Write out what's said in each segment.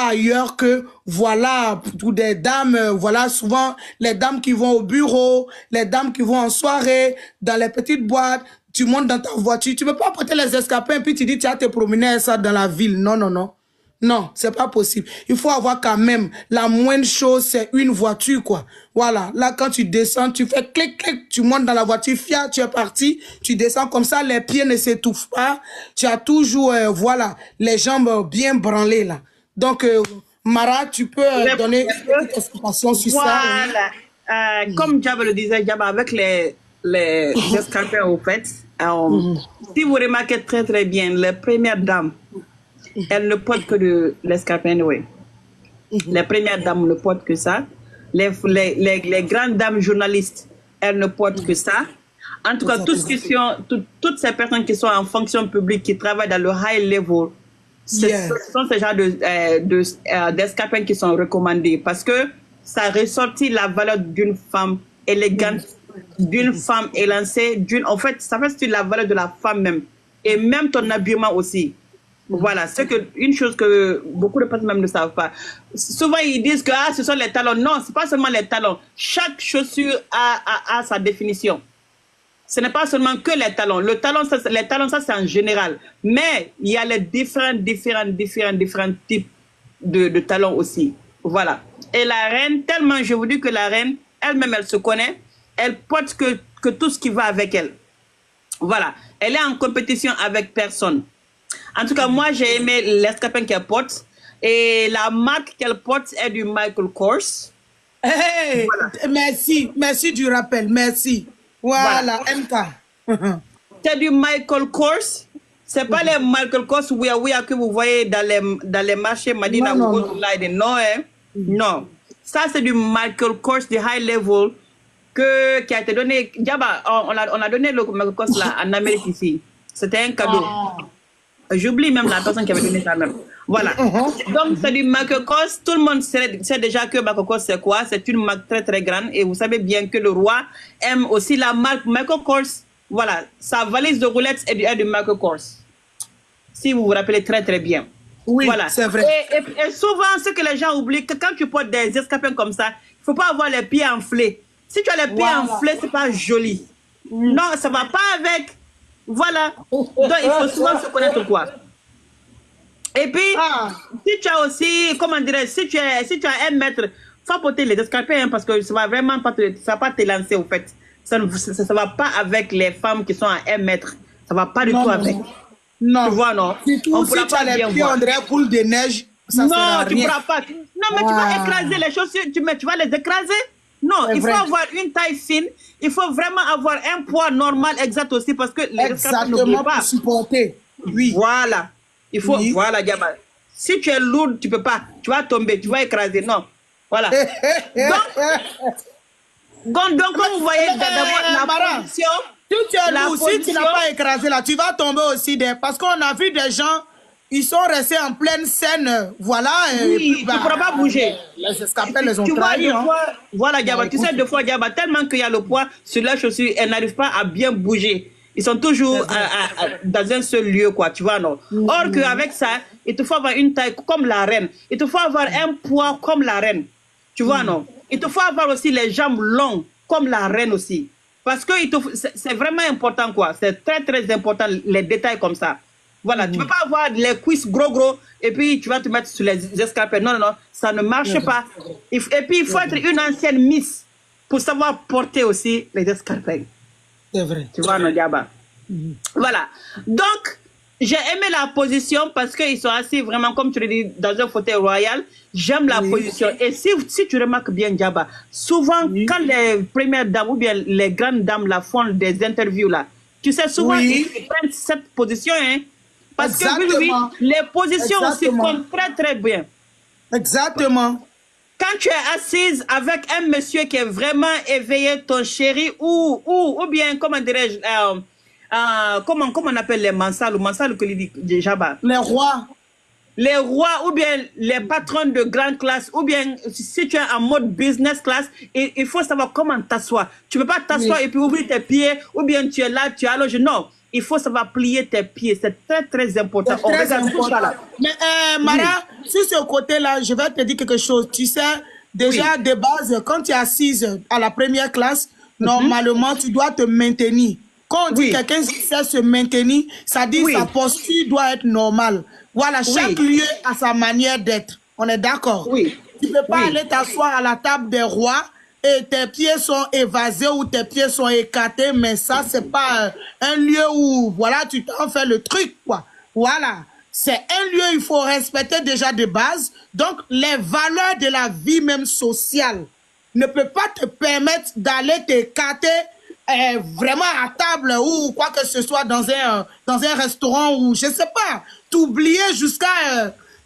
pas ailleurs que, voilà, pour des dames, voilà, souvent, les dames qui vont au bureau, les dames qui vont en soirée, dans les petites boîtes, tu montes dans ta voiture, tu peux pas porter les escarpins et puis tu dis, tu vas te promener ça dans la ville. Non, non, non. Non, c'est pas possible. Il faut avoir quand même, la moindre chose, c'est une voiture, quoi. Voilà. Là, quand tu descends, tu fais clic, clic, tu montes dans la voiture, fiat, tu es parti, tu descends comme ça, les pieds ne s'étouffent pas. Tu as toujours, voilà, les jambes bien branlées, là. Donc, Mara, tu peux donner une petite explication sur ça. Voilà. Comme Diaba le disait, Diaba, avec les escarpins, au fait, si vous remarquez très, très bien, les premières dames, elles ne portent que de l'escarpin, oui. Les premières dames ne portent que ça. Les grandes dames journalistes, elles ne portent que ça. En tout cas, toutes ces personnes qui sont en fonction publique, qui travaillent dans le high level, ce sont ces genres d'escarpins qui sont recommandés parce que ça ressortit la valeur d'une femme élégante, d'une femme élancée, en fait, ça fait la valeur de la femme même. Et même ton habillement aussi. Voilà, c'est une chose que beaucoup de personnes même ne savent pas. Souvent, ils disent que ce sont les talons. Non, ce n'est pas seulement les talons. Chaque chaussure a sa définition. Ce n'est pas seulement que les talons. Les talons, ça c'est en général. Mais il y a les différents types de talons aussi. Voilà. Et la reine, tellement je vous dis que la reine, elle-même, elle se connaît. Elle porte que tout ce qui va avec elle. Voilà. Elle est en compétition avec personne. En tout cas, moi, j'ai aimé l'escarpin qu'elle porte. Et la marque qu'elle porte est du Michael Kors. Hey, voilà. Merci du rappel, merci. Voilà, MK. C'est du Michael Kors. C'est pas les Michael Kors que vous voyez dans les marchés Madina ou autre là. Non, hein? Non. Ça, c'est du Michael Kors, du high level, qui a été donné. Diaba, on a donné le Michael Kors là, en Amérique ici. C'était un cadeau. J'oublie même la personne qui avait donné ça même. Voilà. Donc, c'est du Michael Kors. Tout le monde sait déjà que Michael Kors, c'est quoi? C'est une marque très, très grande. Et vous savez bien que le roi aime aussi la marque Michael Kors. Voilà. Sa valise de roulettes est du Michael Kors. Si vous vous rappelez très, très bien. Oui, voilà. C'est vrai. Et souvent, ce que les gens oublient, que quand tu portes des escarpins comme ça, il ne faut pas avoir les pieds enflés. Si tu as les pieds enflés, ce n'est pas joli. Non, ça ne va pas avec. Voilà. Donc, il faut souvent se connaître quoi. Et puis, si tu as aussi, comment dirais-je, si tu as 1 mètre, il faut porter les escarpins parce que ça va vraiment pas te lancer au fait. Ça ne va pas avec les femmes qui sont à 1 mètre. Ça ne va pas du tout avec. Non. Tu vois, non? Si tu as les pieds, on dirait boule de neige, ça non, tu ne pourras pas. Non, mais tu vas écraser les chaussures, tu vas les écraser. Non, il faut avoir une taille fine. Il faut vraiment avoir un poids normal exact aussi parce que les escarpins n'oublient pas. Pour supporter. Oui. Voilà. Il faut, voilà, Diaba. Si tu es lourd, tu ne peux pas. Tu vas tomber, tu vas écraser. Non. Voilà. donc comme vous voyez, d'abord, la position. Si tu es lourd, si tu n'as pas écrasé là, tu vas tomber aussi. Parce qu'on a vu des gens, ils sont restés en pleine scène. Voilà. Oui, tu ne pourras pas bouger. Les escarpins les ont trahis. Voilà, Diaba. Tu sais, 2 fois, Diaba, tellement qu'il y a le poids sur la chaussure, elles n'arrivent pas à bien bouger. Ils sont toujours dans un seul lieu, quoi, tu vois, non? Or qu'avec ça, il te faut avoir une taille comme la reine. Il te faut avoir un poids comme la reine. Tu vois, non? Il te faut avoir aussi les jambes longues comme la reine aussi. Parce que c'est vraiment important, quoi. C'est très, très important, les détails comme ça. Voilà, tu ne peux pas avoir les cuisses gros et puis tu vas te mettre sur les escarpins. Non, ça ne marche pas. Et puis, il faut être une ancienne Miss pour savoir porter aussi les escarpins. C'est vrai. Tu vois, Diaba. Voilà. Donc, j'ai aimé la position parce qu'ils sont assis vraiment, comme tu le dis, dans un fauteuil royal. J'aime la position. Et si tu remarques bien, Diaba, souvent, quand les premières dames ou bien les grandes dames là, font des interviews, là, tu sais, souvent, ils prennent cette position, hein. Parce que oui, les positions aussi comptent très, très bien. Exactement. Quand tu es assise avec un monsieur qui est vraiment éveillé, ton chéri, ou bien, comment dirais-je, comment on appelle les mansales, ou mansales que dit déjà bas? Les rois. Les rois, ou bien les patrons de grande classe, ou bien si tu es en mode business class, il faut savoir comment t'asseoir. Tu ne peux pas t'asseoir et puis ouvrir tes pieds, ou bien tu es là, tu es allongé. Non. il faut savoir plier tes pieds. C'est très, très important. C'est très important. Mais Mara, sur ce côté-là, je vais te dire quelque chose. Tu sais, déjà de base, quand tu es assise à la première classe, normalement, tu dois te maintenir. Quand on dit quelqu'un sait se maintenir, ça dit sa posture doit être normale. Voilà, chaque lieu a sa manière d'être. On est d'accord? Oui. Tu ne peux pas aller t'asseoir à la table des rois et tes pieds sont évasés ou tes pieds sont écartés, mais ça, c'est pas un lieu où, voilà, tu t'en fais le truc, quoi. Voilà. C'est un lieu, il faut respecter déjà de base. Donc, les valeurs de la vie même sociale ne peuvent pas te permettre d'aller t'écarter vraiment à table ou quoi que ce soit dans un restaurant ou, je sais pas, t'oublier jusqu'à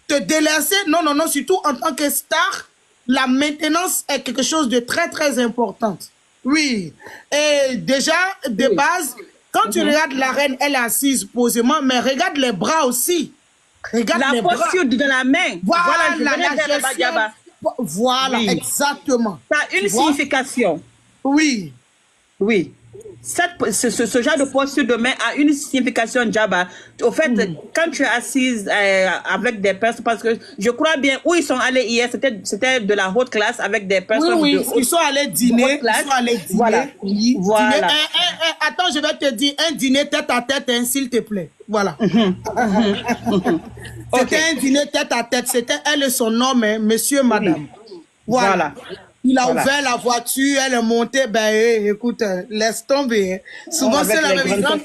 te délaisser. Non, non, non, surtout en tant que star, la maintenance est quelque chose de très, très important. Oui. Et déjà, de base, quand tu regardes la reine, elle est assise posément, mais regarde les bras aussi. Regarde la les posture bras. de la main. Voilà, la gestion. Voilà, exactement. Ça a une signification. Oui. Oui. Ce genre de posture de main a une signification, Djaba. Au fait, quand tu es assise avec des personnes, parce que je crois bien, où ils sont allés hier, c'était de la haute classe avec des personnes. Oui, oui, ils sont allés dîner. Ils sont allés dîner. Voilà. Oui, voilà. Dîner. Attends, je vais te dire, un dîner tête à tête, hein, s'il te plaît. Voilà. C'était un dîner tête à tête. C'était elle et son homme, hein, monsieur, madame. Voilà. Il a ouvert la voiture, elle est montée, ben écoute, laisse tomber. Hein. Souvent, c'est la même chose.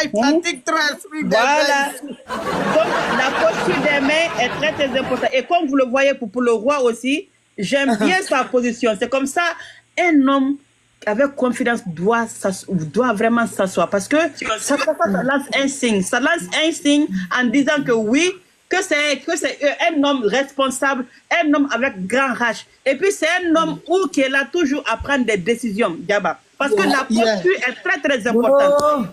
Il pratique trop. Voilà. Donc, la posture des mains est très, très importante. Et comme vous le voyez pour le roi aussi, j'aime bien sa position. C'est comme ça, un homme avec confiance doit vraiment s'asseoir. Parce que ça lance un signe. Ça lance un signe en disant que oui, que c'est un homme responsable, un homme avec grand rage. Et puis c'est un homme qui est là toujours à prendre des décisions, Djaba. Parce que la posture est très très importante.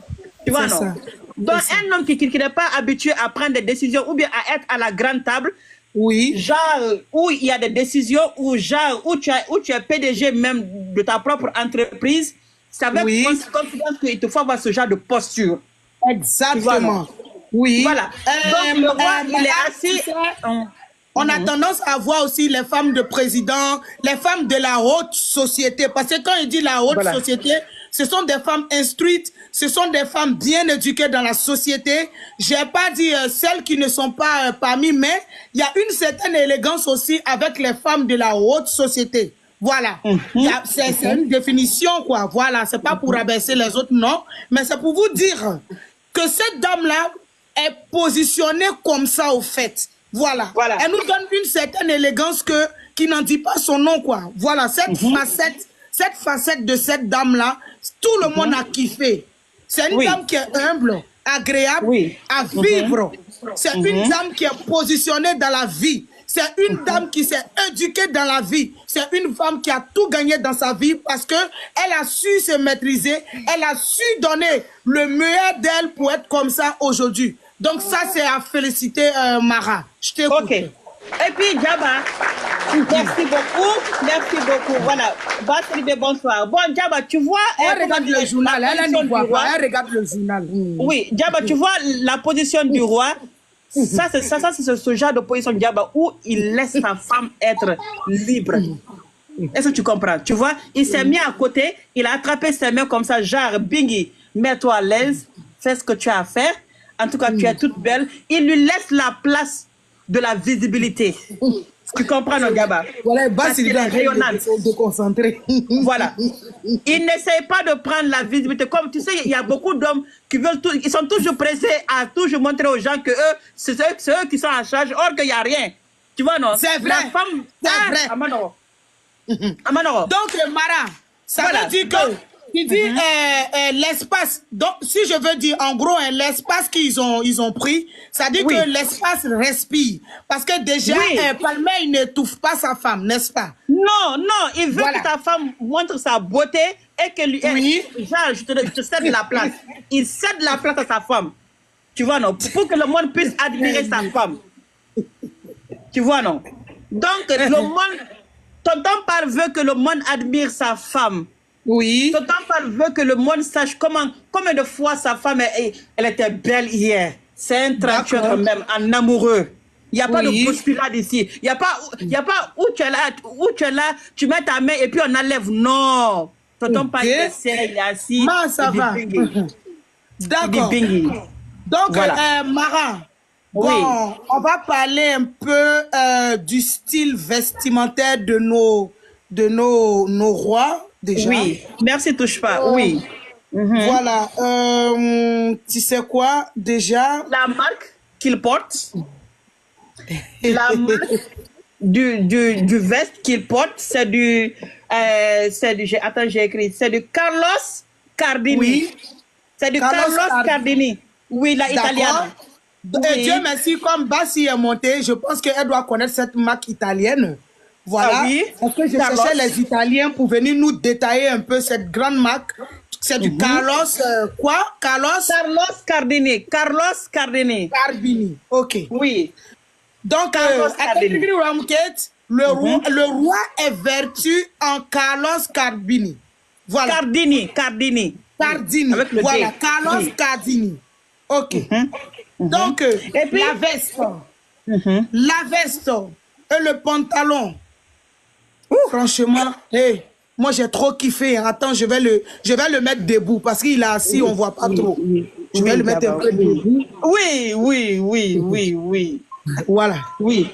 Tu vois, non? Donc un homme qui n'est pas habitué à prendre des décisions ou bien à être à la grande table, genre où il y a des décisions, ou genre où tu es PDG même de ta propre entreprise, c'est avec confidence qu'il te faut avoir ce genre de posture. Exactement. Oui. Voilà. Donc, le roi, il est assis. On a tendance à voir aussi les femmes de président, les femmes de la haute société. Parce que quand il dit la haute société, ce sont des femmes instruites, ce sont des femmes bien éduquées dans la société. Je n'ai pas dit celles qui ne sont pas parmi, mais il y a une certaine élégance aussi avec les femmes de la haute société. Voilà. C'est une définition, quoi. Voilà. C'est pas pour abaisser les autres, non. Mais c'est pour vous dire que cette dame-là est positionnée comme ça, au fait. Voilà. Elle nous donne une certaine élégance qui n'en dit pas son nom, quoi. Voilà. Cette facette de cette dame-là, tout le monde a kiffé. C'est une dame qui est humble, agréable à vivre. C'est une dame qui est positionnée dans la vie. C'est une dame qui s'est éduquée dans la vie. C'est une femme qui a tout gagné dans sa vie parce que elle a su se maîtriser. Elle a su donner le meilleur d'elle pour être comme ça aujourd'hui. Donc ça, c'est à féliciter, Mara. Je t'écoute. Ok. Et puis, Djaba, merci beaucoup. Merci beaucoup. Voilà. Bonsoir. Bon, Djaba, tu vois... Elle regarde le journal. Elle ne voit pas. Elle regarde le journal. Oui, Djaba, tu vois la position du roi. Ça, c'est ce genre de position de Djaba où il laisse sa femme être libre. Est-ce que tu comprends? Tu vois, il s'est mis à côté, il a attrapé ses mains comme ça, genre, Bingy, mets-toi à l'aise, fais ce que tu as à faire. En tout cas, tu es toute belle. Il lui laisse la place de la visibilité. Tu comprends, non, Djaba? Voilà, il est rayonnante. De concentrer. Voilà. Il n'essaye pas de prendre la visibilité. Comme tu sais, il y a beaucoup d'hommes qui veulent tout, ils sont toujours pressés à toujours montrer aux gens que eux, c'est eux qui sont en charge, or qu'il n'y a rien. Tu vois, non? C'est vrai. La femme, c'est vrai. Amanoro. Donc, Mara, ça veut dire que tu dis l'espace. Donc, si je veux dire, en gros, l'espace qu'ils ont pris, ça dit que l'espace respire. Parce que déjà, Palmer, il n'étouffe pas sa femme, n'est-ce pas? Non, non, il veut que ta femme montre sa beauté et que lui, genre, je te cède la place. Il cède la place à sa femme. Tu vois, non? Pour que le monde puisse admirer sa femme. Tu vois, non? Donc, le monde, tonton Par veut que le monde admire sa femme. Oui. Tonton Paul veut que le monde sache combien de fois sa femme, elle était belle hier. C'est un traducteur quand même, un amoureux. Il n'y a pas de bousculade ici. Il n'y a pas où tu es là, tu mets ta main et puis on enlève. Non. Tonton Paul, il est assis. Ça va. D'accord. Donc, voilà. Mara, bon, on va parler un peu du style vestimentaire de nos rois, déjà. Oui, merci, touche pas. Oui. Voilà. Tu sais quoi, déjà? La marque qu'il porte, la marque du veste qu'il porte, c'est du attends, j'ai écrit, c'est du Carlos Cardini. Oui. C'est du Carlos Cardini. Oui, la italienne. Et Dieu merci, comme Bassi est monté, je pense qu'elle doit connaître cette marque italienne. Voilà. Parce que je cherchais les Italiens pour venir nous détailler un peu cette grande marque. C'est du Carlos, Carlos Cardini. Carlos Cardini. Cardini, ok. Oui. Donc, le roi est vertu en Carlos Cardini. Voilà. Cardini. Avec le voilà, Carlos Cardini. Ok. Donc, et puis, la veste et le pantalon. Franchement, moi j'ai trop kiffé. Attends, je vais le mettre debout parce qu'il est assis, on voit pas trop. Je vais le mettre un peu debout. Oui. Voilà. Oui.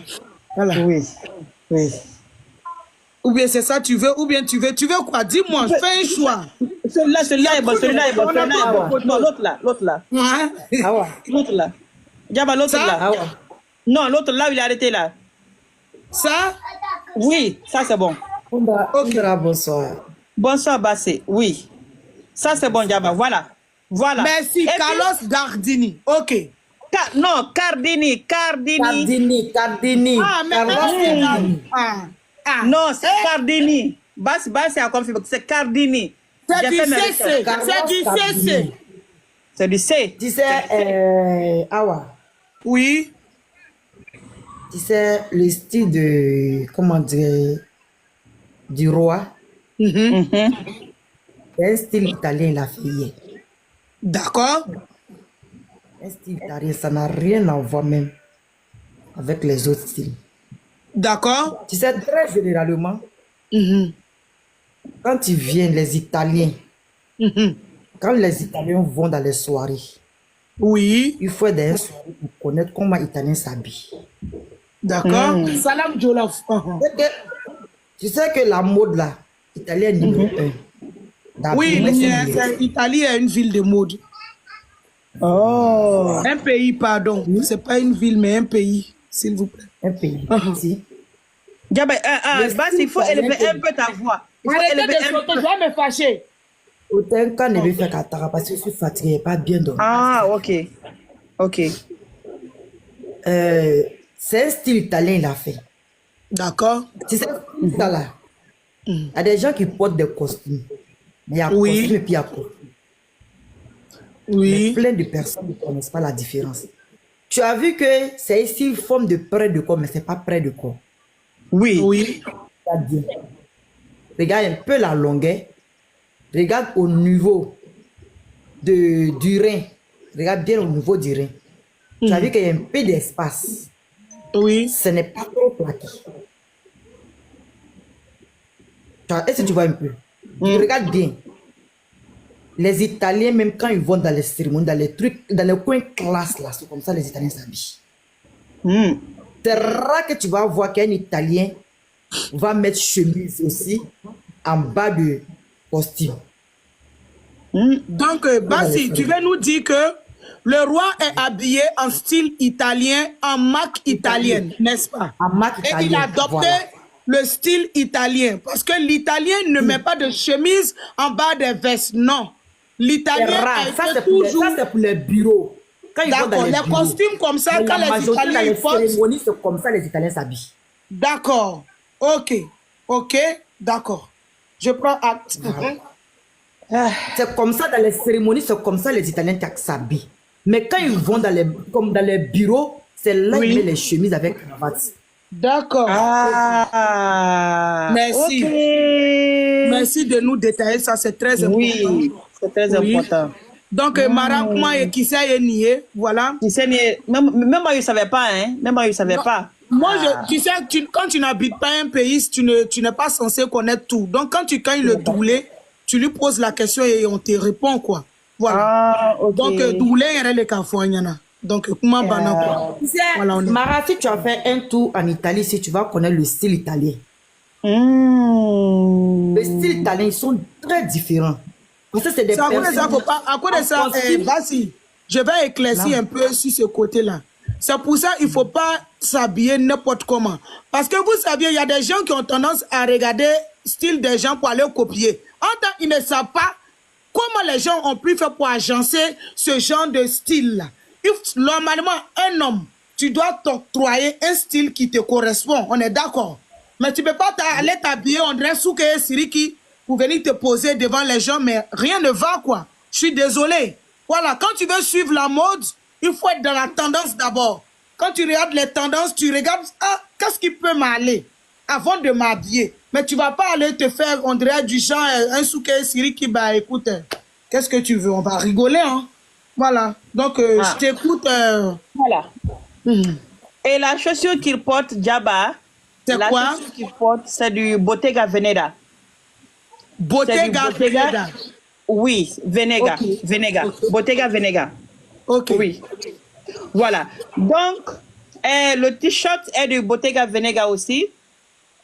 Ou bien c'est ça tu veux, ou bien tu veux quoi? Dis-moi, fais un choix. Celui-là est bon. Non, l'autre là. L'autre là. Diaba, l'autre là. Non, l'autre là, il est arrêté là. Ça? Oui, ça c'est bon. Bonsoir. Bonsoir, Bassé. Oui. Ça c'est bon, Diaba. Voilà. Merci, Carlos Gardini. Ok. Non, Cardini. Ah, mais Cardini. Non, c'est Cardini. Bassé a confirmé que c'est Cardini. C'est du CC. C'est du C. Tu sais, Awa. Oui. Tu sais, le style de, comment dire, du roi. C'est un style italien, il a fait hier. D'accord. Un style italien, ça n'a rien à voir même avec les autres styles. D'accord. Tu sais, très généralement, quand tu viens, les Italiens, quand les Italiens vont dans les soirées, oui, il faut des soirées pour connaître comment les Italiens s'habillent. D'accord. Salam Jolof. Tu sais que la mode là, italienne numéro 1. Oui, l'Italie est une ville de mode. Oh. Un pays, pardon. C'est pas une ville, mais un pays, s'il vous plaît. Un pays. Si. Il faut élever un peu ta voix. Arrêtez de sauter, je vais me fâcher. Autant quand je vais faire Katara parce que je suis fatigué, pas bien dormi. Ah, ok. C'est un style italien, il a fait. D'accord. Tu sais, ça là, il y a des gens qui portent des costumes. Mais il y a costume et puis il y a costume. Oui. Mais plein de personnes ne connaissent pas la différence. Tu as vu que c'est ici une forme de près de corps, mais ce n'est pas près de corps. Oui. Regarde bien. Regarde un peu la longueur. Regarde au niveau du rein. Regarde bien au niveau du rein. Tu as vu qu'il y a un peu d'espace. Oui. Ce n'est pas trop plaqué. Est-ce que tu vois un peu? Regarde bien. Les Italiens, même quand ils vont dans les cérémonies, dans les trucs, dans les coins classe, là, c'est comme ça les Italiens s'habillent. C'est rare que tu vas voir qu'un Italien va mettre chemise aussi en bas de costume. Donc, Bassi, tu veux nous dire que le roi est habillé en style italien, en marque italienne, n'est-ce pas? En marque italienne. Et il a adopté le style italien. Parce que l'italien ne met pas de chemise en bas des vestes. Non. L'italien ça c'est pour les bureaux. D'accord, les costumes comme ça, quand les Italiens les portent... cérémonies, c'est comme ça les Italiens s'habillent. D'accord. Ok. D'accord. Je prends acte. C'est comme ça dans les cérémonies, c'est comme ça les Italiens s'habillent. Mais quand ils vont dans les bureaux, c'est là qu'ils mettent les chemises avec cravate. D'accord. Ah. Merci. Okay. Merci de nous détailler ça, c'est très important. Oui, c'est très important. Donc, Mara, comment qui s'est nié, voilà. Qui s'est nié, même moi, je ne savais pas, hein. Même moi, je ne savais pas. Moi, tu sais, quand tu n'habites pas un pays, tu n'es pas censé connaître tout. Donc, quand tu gagnes le doublé, tu lui poses la question et on te répond, quoi. Voilà. Ah, ok. Donc, doublé, il y a les cafoignana. Donc, comment quoi. Voilà, Mara, si tu as fait un tour en Italie, si tu vas connaître le style italien. Le style italien, ils sont très différents. Ça, c'est des personnes... À cause de ça, vas-y, je vais éclaircir un peu sur ce côté-là. C'est pour ça qu'il ne faut pas s'habiller n'importe comment. Parce que vous savez, il y a des gens qui ont tendance à regarder le style des gens pour aller copier. En tant qu'ils ne savent pas comment les gens ont pu faire pour agencer ce genre de style-là. Normalement, un homme, tu dois t'octroyer un style qui te correspond. On est d'accord. Mais tu ne peux pas aller t'habiller, on dirait Souke Siriki, pour venir te poser devant les gens, mais rien ne va, quoi. Je suis désolé. Voilà, quand tu veux suivre la mode, il faut être dans la tendance d'abord. Quand tu regardes les tendances, tu regardes, ah, qu'est-ce qui peut m'aller avant de m'habiller. Mais tu ne vas pas aller te faire, on dirait du genre, un Souke Siriki, bah écoute, qu'est-ce que tu veux? On va rigoler, hein. Voilà, donc je t'écoute. Voilà. Et la chaussure qu'il porte, Djaba, c'est quoi? La chaussure qu'il porte, c'est du Bottega Veneta. Bottega Veneta. Oui, Venega. Okay. Venega. Okay. Bottega Venega. Ok. Oui. Voilà. Donc, le t-shirt est du Bottega Venega aussi.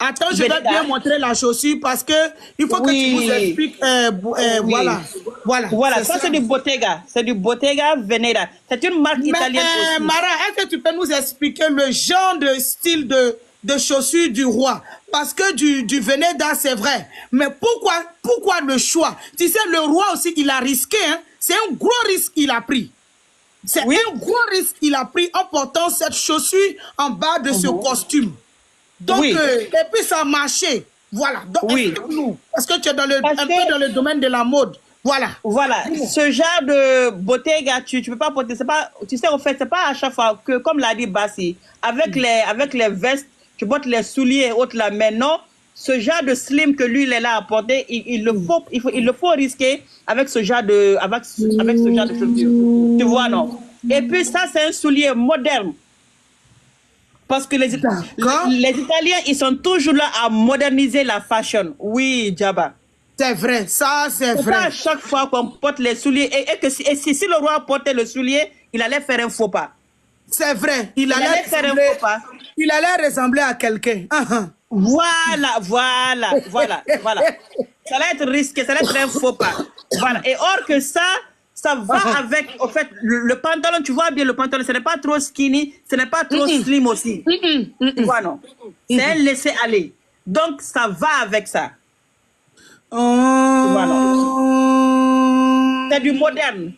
Attends, je vais bien montrer la chaussure parce que il faut que tu nous expliques. Voilà, ça c'est du Bottega. C'est du Bottega Veneta. C'est une marque italienne aussi. Mara, est-ce que tu peux nous expliquer le genre de style de chaussures du roi? Parce que du Veneta, c'est vrai. Mais pourquoi le choix? Tu sais, le roi aussi, il a risqué. Hein? C'est un gros risque qu'il a pris. C'est un gros risque qu'il a pris en portant cette chaussure en bas de ce costume. Donc, et puis ça a marché. Voilà. Donc, explique-nous. Parce que tu es un peu dans le domaine de la mode. Voilà. Voilà. Ce genre de Bottega, tu peux pas porter. Pas, tu sais, en fait, c'est pas à chaque fois que, comme l'a dit Bassi, avec les vestes, tu portes les souliers et autres là. Mais non, ce genre de slim que lui, il est là à porter, il le faut risquer avec ce genre de, avec ce genre de chaussures. Tu vois, non? Et puis ça, c'est un soulier moderne. Parce que les Italiens, ils sont toujours là à moderniser la fashion. Oui, Djaba. C'est vrai, ça c'est vrai. Pas à chaque fois qu'on porte les souliers. Et si le roi portait le soulier, il allait faire un faux pas. C'est vrai, il allait faire un faux pas. Il allait ressembler à quelqu'un. Voilà. Ça allait être risqué, ça allait être un faux pas. Voilà. Et or que ça va avec, en fait, le pantalon, tu vois bien le pantalon, ce n'est pas trop skinny, ce n'est pas trop slim aussi. Tu vois, non? C'est un laisser-aller. Donc, ça va avec ça. Tu vois, non? C'est du moderne.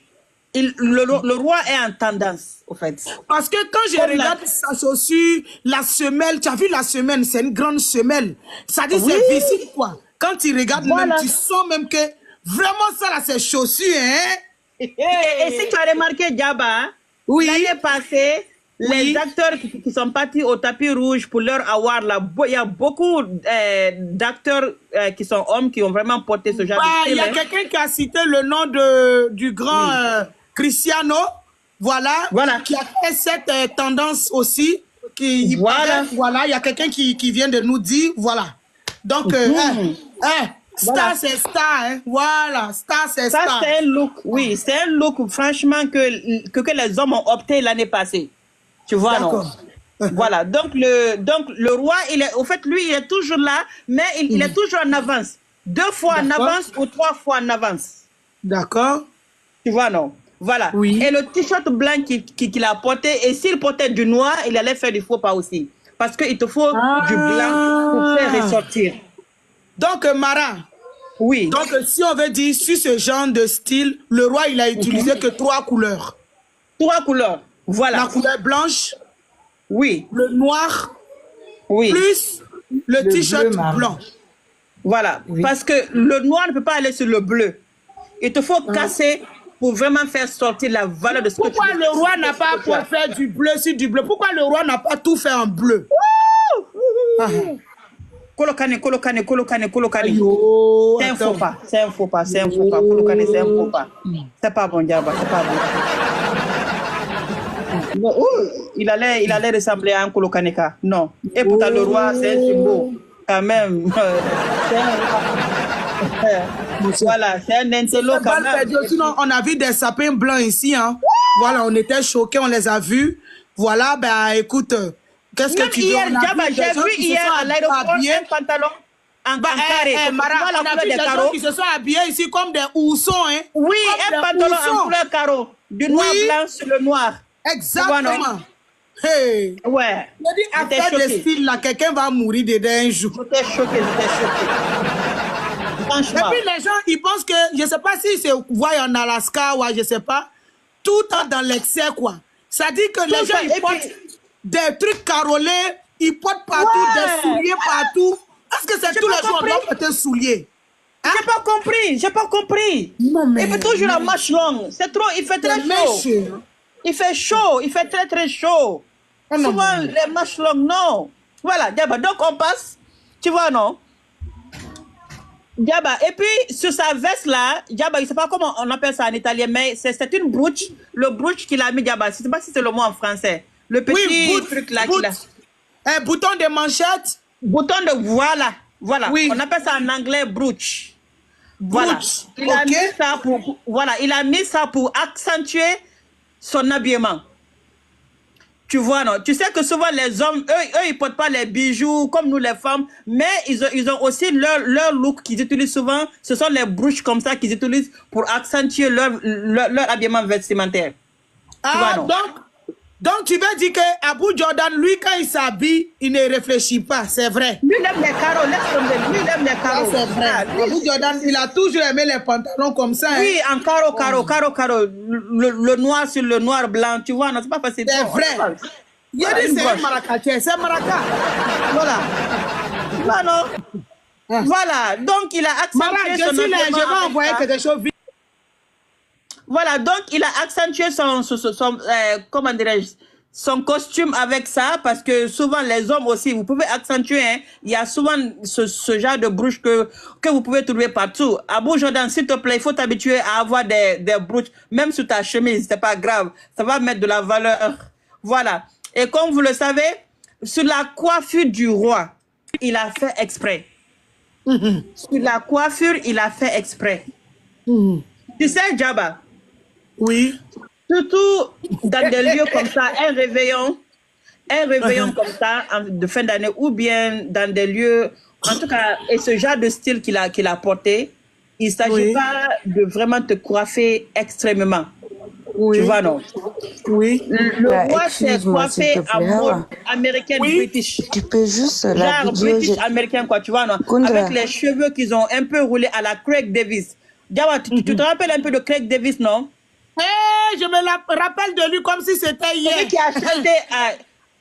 Le roi est en tendance, au fait. Parce que quand je regarde sa chaussure, la semelle, tu as vu la semelle, c'est une grande semelle. Ça dit, c'est visible, quoi. Quand tu regardes, même, tu sens même que vraiment ça, là, c'est chaussures, hein? Et si tu as remarqué, Djaba, l'année passée, les acteurs qui sont partis au tapis rouge pour leur award, là, il y a beaucoup d'acteurs qui sont hommes qui ont vraiment porté ce genre de style. Il y a quelqu'un qui a cité le nom du grand Cristiano, voilà, qui a fait cette tendance aussi. Il y a quelqu'un qui vient de nous dire, voilà. Donc, star, c'est star, hein. Voilà, star, c'est star. Ça, c'est un look, oui, c'est un look, franchement, que les hommes ont opté l'année passée. Tu vois, non? Voilà, donc le roi, au fait, lui, il est toujours là, mais il est toujours en avance. 2 fois en avance ou 3 fois en avance. D'accord. Tu vois, non? Voilà. Oui. Et le t-shirt blanc qu'il a porté, et s'il portait du noir, il allait faire du faux pas aussi. Parce qu'il te faut du blanc pour faire ressortir. Donc, Mara, donc si on veut dire, sur ce genre de style, le roi, il a utilisé que 3 couleurs. 3 couleurs, voilà. La couleur blanche, le noir, plus le t-shirt blanc. Voilà, parce que le noir ne peut pas aller sur le bleu. Il te faut casser pour vraiment faire sortir la valeur de ce que tu veux. Pourquoi le roi n'a pas pour faire du bleu sur du bleu? Pourquoi le roi n'a pas tout fait en bleu? Kolokane. Yo, C'est un attends. faux pas. Kolokane, c'est un faux pas. C'est pas bon, Diaba, c'est pas bon. Il allait ressembler à un Kolokaneka. Non. Et pourtant, le roi, c'est un symbole. Quand même. Voilà, c'est un intello quand même. Sinon, on a vu des sapins blancs ici. Hein. Voilà, on était choqués, on les a vus. Voilà, ben écoute, qu'est-ce que Même tu veux? hier, j'ai vu hier à l'aéroport un pantalon en carré. Mara, on a vu des gens qui se sont habillés ici comme des oursons. Hein. Oui, un pantalon en couleur carreau. Du noir blanc sur le noir. Exactement. Hey. Ouais. Je dis, à faire des styles là, quelqu'un va mourir dedans un jour. J'étais choqué. Franchement. Et puis les gens, ils pensent que, je ne sais pas si c'est voient en Alaska ou je ne sais pas, tout le temps dans l'excès quoi. Ça dit que les gens, ils portent des trucs carolés, ils portent partout, des souliers partout. Est-ce que c'est tous les jours on doit porter souliers? Hein? J'ai pas compris. Non, mais... Il fait toujours la marche longue. C'est trop, il fait très chaud. Il fait chaud, il fait très chaud. Oh, souvent, les marches longues, non. Voilà, Diaba, donc on passe, tu vois, non? Diaba, et puis sur sa veste là, Diaba, je ne sais pas comment on appelle ça en italien, mais c'est une brooch, le brooch qu'il a mis, Diaba, je ne sais pas si c'est le mot en français. Le petit truc là qu'il a. Un bouton de manchette. Bouton de voilà. Oui. On appelle ça en anglais brooch. Voilà. Il a mis ça pour, voilà, il a mis ça pour accentuer son habillement. Tu vois, non? Tu sais que souvent les hommes, eux ils portent pas les bijoux comme nous les femmes, mais ils ont aussi leur look qu'ils utilisent souvent. Ce sont les brooches comme ça qu'ils utilisent pour accentuer leur habillement vestimentaire. Ah, tu vois, non? Donc tu veux dire que Abu Jordan, lui, quand il s'habille, il ne réfléchit pas, c'est vrai. Lui, il aime les carreaux, laisse tomber. Lui, il aime les carreaux. C'est vrai. Abu Jordan, il a toujours aimé les pantalons comme ça. Oui, hein? En carreau. Le noir sur le noir blanc, tu vois, non, c'est pas facile. C'est vrai. Il y a dit c'est un maracatier, c'est un maraca. Voilà. Voilà, donc il a accentué son habillement. Je vais envoyer quelque chose vite. Voilà, donc il a accentué comment dirais-je, son costume avec ça, parce que souvent les hommes aussi, vous pouvez accentuer, hein, il y a souvent ce genre de brooches que vous pouvez trouver partout. Abu Jordan, s'il te plaît, il faut t'habituer à avoir des brooches, même sur ta chemise, c'est pas grave, ça va mettre de la valeur. Voilà, et comme vous le savez, sur la coiffure du roi, il a fait exprès. Sur la coiffure, il a fait exprès. Tu sais, Diaba? Oui. Surtout dans des lieux comme ça, un réveillon comme ça, de fin d'année, ou bien dans des lieux, en tout cas, et ce genre de style qu'il a porté, il ne s'agit pas de vraiment te coiffer extrêmement. Tu vois, non? Oui. Le roi s'est coiffé en mode américaine british. Tu peux juste la genre vidéo, british américain, quoi, tu vois, non? Avec les cheveux qu'ils ont un peu roulés à la Craig Davis. Diaba, tu te rappelles un peu de Craig Davis, non? Je me rappelle de lui comme si c'était hier. Celui qui a chanté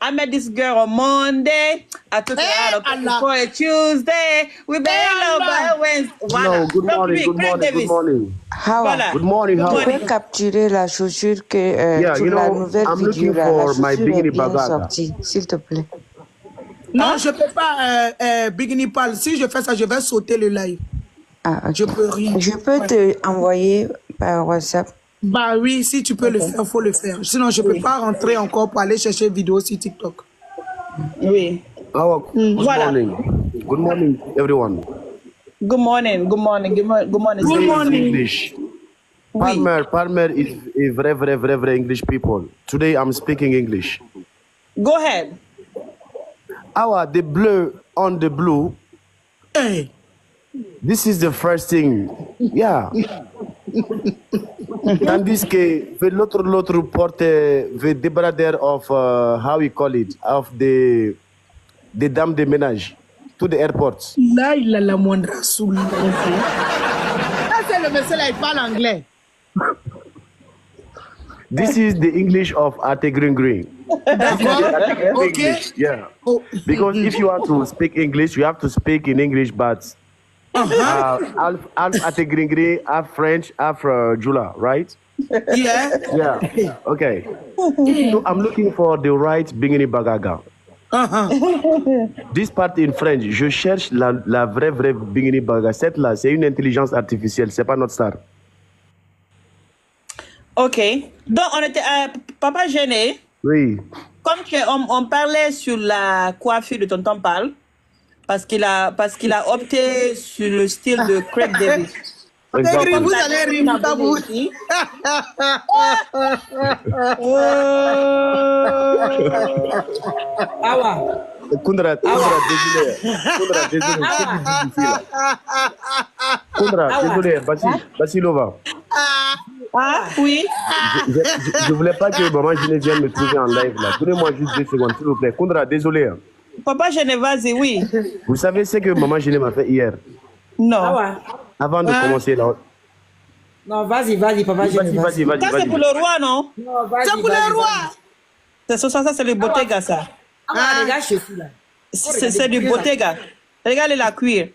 I met this girl on Monday, I took her out for a Tuesday, we better know by Wednesday. Voilà. Good morning. How? Voilà. Good morning. How? Tu peux capturer la chaussure que la nouvelle I'm vidéo looking là, for la my chaussure est bikini bien bagaga. sortie, s'il te plaît. Non, je ne peux pas, Bikini Pal. Si je fais ça, je vais sauter le live. Ah, okay. Je peux rien. Je peux te envoyer par WhatsApp. Bah oui, si tu peux le faire, il faut le faire. Sinon, je ne peux pas rentrer encore pour aller chercher vidéo sur TikTok. Oui. Good morning. Good morning, everyone. Good morning. English. Palmer is a very English people. Today I'm speaking English. Go ahead. The bleu on the blue. Hey. This is the first thing. Yeah. Tandis que l'autre porte the débradeur of how we call it, of the dames de ménage to the airports. Là, il a la moindre soul. Ça, c'est le monsieur là, il parle anglais. This is the English of Ate Green Green. Okay. Yeah. Because if you want to speak English, you have to speak in English, but half Ate Green Green, half French, half Jula, right? Yeah. Yeah. Okay. So I'm looking for the right Bingini Bagaga. This part in French, je cherche la vraie Bingini Baga. Cette là, c'est une intelligence artificielle, c'est pas notre star. Ok. Donc, on était Papa Gêné. Oui. Comme on parlait sur la coiffure de Tonton Pal, parce qu'il a opté sur le style de Craig David. Vous allez rire, vous Kundra, désolé, Basilova. Ah, oui. Je voulais pas que maman Gêné vienne me trouver en live là. Donnez-moi juste 2 secondes, s'il vous plaît. Kundra, désolé. Papa Gêné, vas-y, oui. Vous savez ce que maman Gêné m'a fait hier? Non. Avant de commencer là. Non, vas-y, Papa Gêné. Vas-y. Ça, c'est pour le roi, non? C'est pour le roi. Ça, c'est le Bottega, ça. Regarde, je suis là. C'est du Bottega. Regardez la cuir.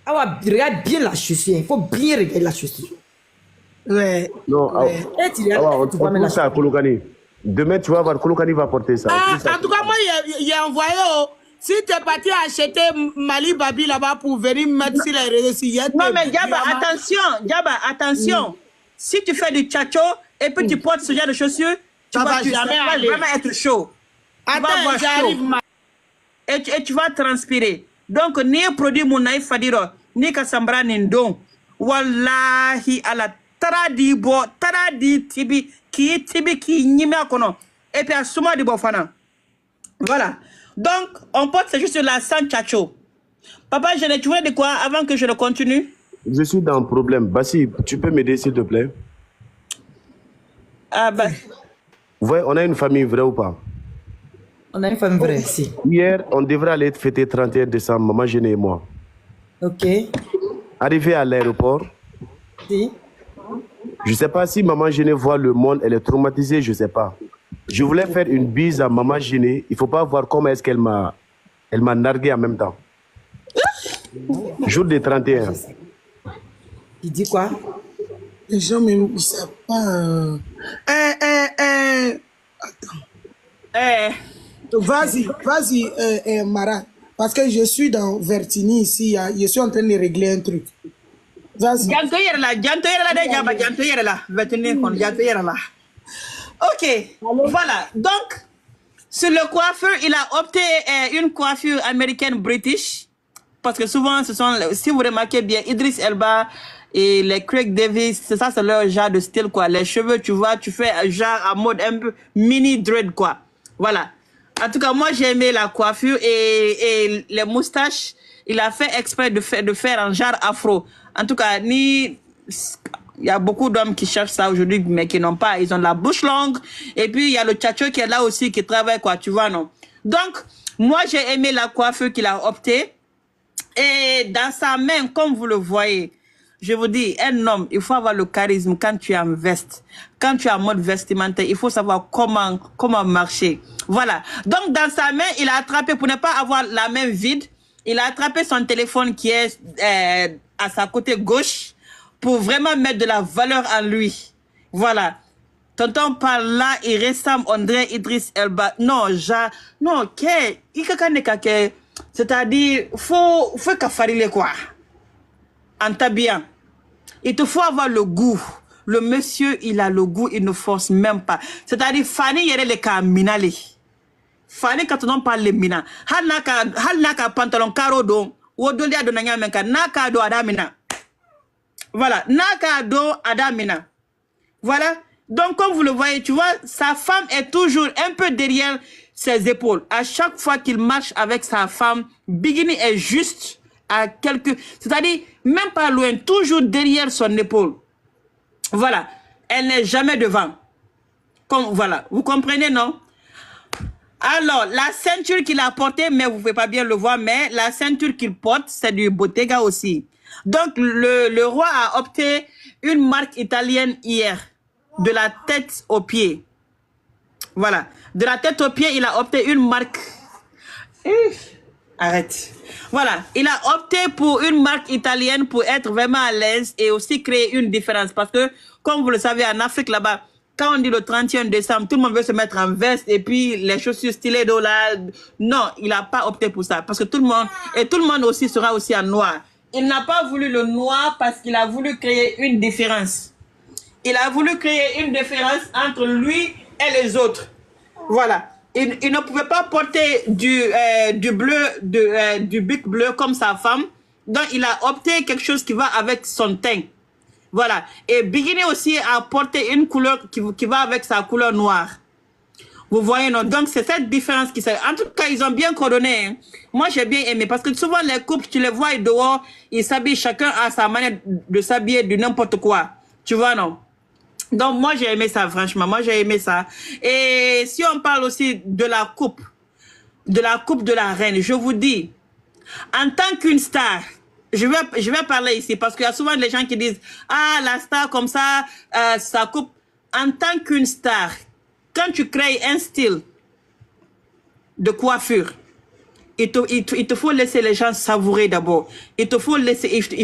Regarde bien la chaussure. Il faut bien regarder la chaussure. Ouais. Non, on trouve ça à Kolokani. Demain, tu vas voir, Kolokani va porter ça. En tout cas, moi, il a envoyé. Si tu es parti acheter Mali Babi là-bas pour venir mettre sur les réseaux sociaux. Non, mais Diaba, attention. Si tu fais du tchatcho et puis tu portes ce genre de chaussures, tu vas vraiment être chaud. Attends, j'arrive. Et tu vas transpirer. Donc, ni produit mon naïf fadiro, ni kasambra nindon. Wallahi ala taradi tibi ki nyime akono. Et puis à souma di bofana. Voilà. Donc, on porte c'est juste la sans tchatcho. Papa, tu voulais de quoi avant que je le continue? Je suis dans un problème. Bassi, tu peux m'aider s'il te plaît? Ah bah. Ouais, on a une famille vraie ou pas? On a une famille vraie, si. Hier, on devrait aller fêter 31 décembre, maman Gêné et moi. Ok. Arrivé à l'aéroport, Si. je ne sais pas si maman Gêné voit le monde, elle est traumatisée, je ne sais pas. Je voulais faire une bise à maman Gêné. Il ne faut pas voir comment est-ce qu'elle m'a nargué en même temps. Jour des 31. Tu dis quoi? Les gens même ne savent pas. Attends. Vas-y, Mara. Parce que je suis dans Vertini ici. Je suis en train de régler un truc. Vas-y. Ok, voilà. Donc, sur le coiffeur, il a opté une coiffure américaine british. Parce que souvent, si vous remarquez bien, Idris Elba et les Craig Davis, c'est leur genre de style, quoi. Les cheveux, tu vois, tu fais genre à mode un peu mini dread, quoi. Voilà. En tout cas, moi, j'ai aimé la coiffure et les moustaches, il a fait exprès de faire un genre afro. En tout cas, il y a beaucoup d'hommes qui cherchent ça aujourd'hui, mais qui n'ont pas. Ils ont la bouche longue. Et puis, il y a le tchatcho qui est là aussi, qui travaille, quoi, tu vois, non? Donc, moi, j'ai aimé la coiffure qu'il a opté. Et dans sa main, comme vous le voyez, je vous dis, un homme, il faut avoir le charisme quand tu es en veste. Quand tu es en mode vestimentaire, il faut savoir comment marcher. Voilà. Donc, dans sa main, il a attrapé, pour ne pas avoir la main vide, il a attrapé son téléphone qui est à sa côté gauche pour vraiment mettre de la valeur en lui. Voilà. Tonton par là, il ressemble André Idriss Elba. Non, c'est-à-dire, faut qu'affaire quoi. En t'habillant. Il te faut avoir le goût. Le monsieur, il a le goût, il ne force même pas. C'est-à-dire, Fanny, il y a les cas minali. Fanny, quand on parle de mina, hal naka pantalon caro don, wodolia do nanya menka, naka do adamina. Voilà, naka do adamina. Voilà. Donc, comme vous le voyez, tu vois, sa femme est toujours un peu derrière ses épaules. À chaque fois qu'il marche avec sa femme, Bigini est juste à quelques... C'est-à-dire, même pas loin, toujours derrière son épaule. Voilà. Elle n'est jamais devant. Comme, voilà. Vous comprenez, non? Alors, la ceinture qu'il a portée, mais vous ne pouvez pas bien le voir, mais la ceinture qu'il porte, c'est du Bottega aussi. Donc, le roi a opté une marque italienne hier. De la tête aux pieds. Voilà. De la tête aux pieds, il a opté une marque. Arrête. Voilà. Il a opté pour une marque italienne pour être vraiment à l'aise et aussi créer une différence. Parce que, comme vous le savez, en Afrique, là-bas, quand on dit le 31 décembre, tout le monde veut se mettre en veste et puis les chaussures stylées là. Non, il n'a pas opté pour ça parce que tout le monde aussi sera aussi en noir. Il n'a pas voulu le noir parce qu'il a voulu créer une différence. Il a voulu créer une différence entre lui et les autres. Voilà. Il ne pouvait pas porter du bleu, du bic bleu comme sa femme. Donc, il a opté quelque chose qui va avec son teint. Voilà. Et Bikini aussi a porté une couleur qui va avec sa couleur noire. Vous voyez, non? Donc, c'est cette différence qui s'est... En tout cas, ils ont bien coordonné. Hein. Moi, j'ai bien aimé. Parce que souvent, les couples, tu les vois dehors, ils s'habillent chacun à sa manière de s'habiller de n'importe quoi. Tu vois, non? Donc, moi, j'ai aimé ça, franchement. Moi, j'ai aimé ça. Et si on parle aussi de la coupe de la reine, je vous dis, en tant qu'une star, je vais parler ici parce qu'il y a souvent des gens qui disent « Ah, la star comme ça, ça coupe. » En tant qu'une star, quand tu crées un style de coiffure, il te faut laisser les gens savourer d'abord. Il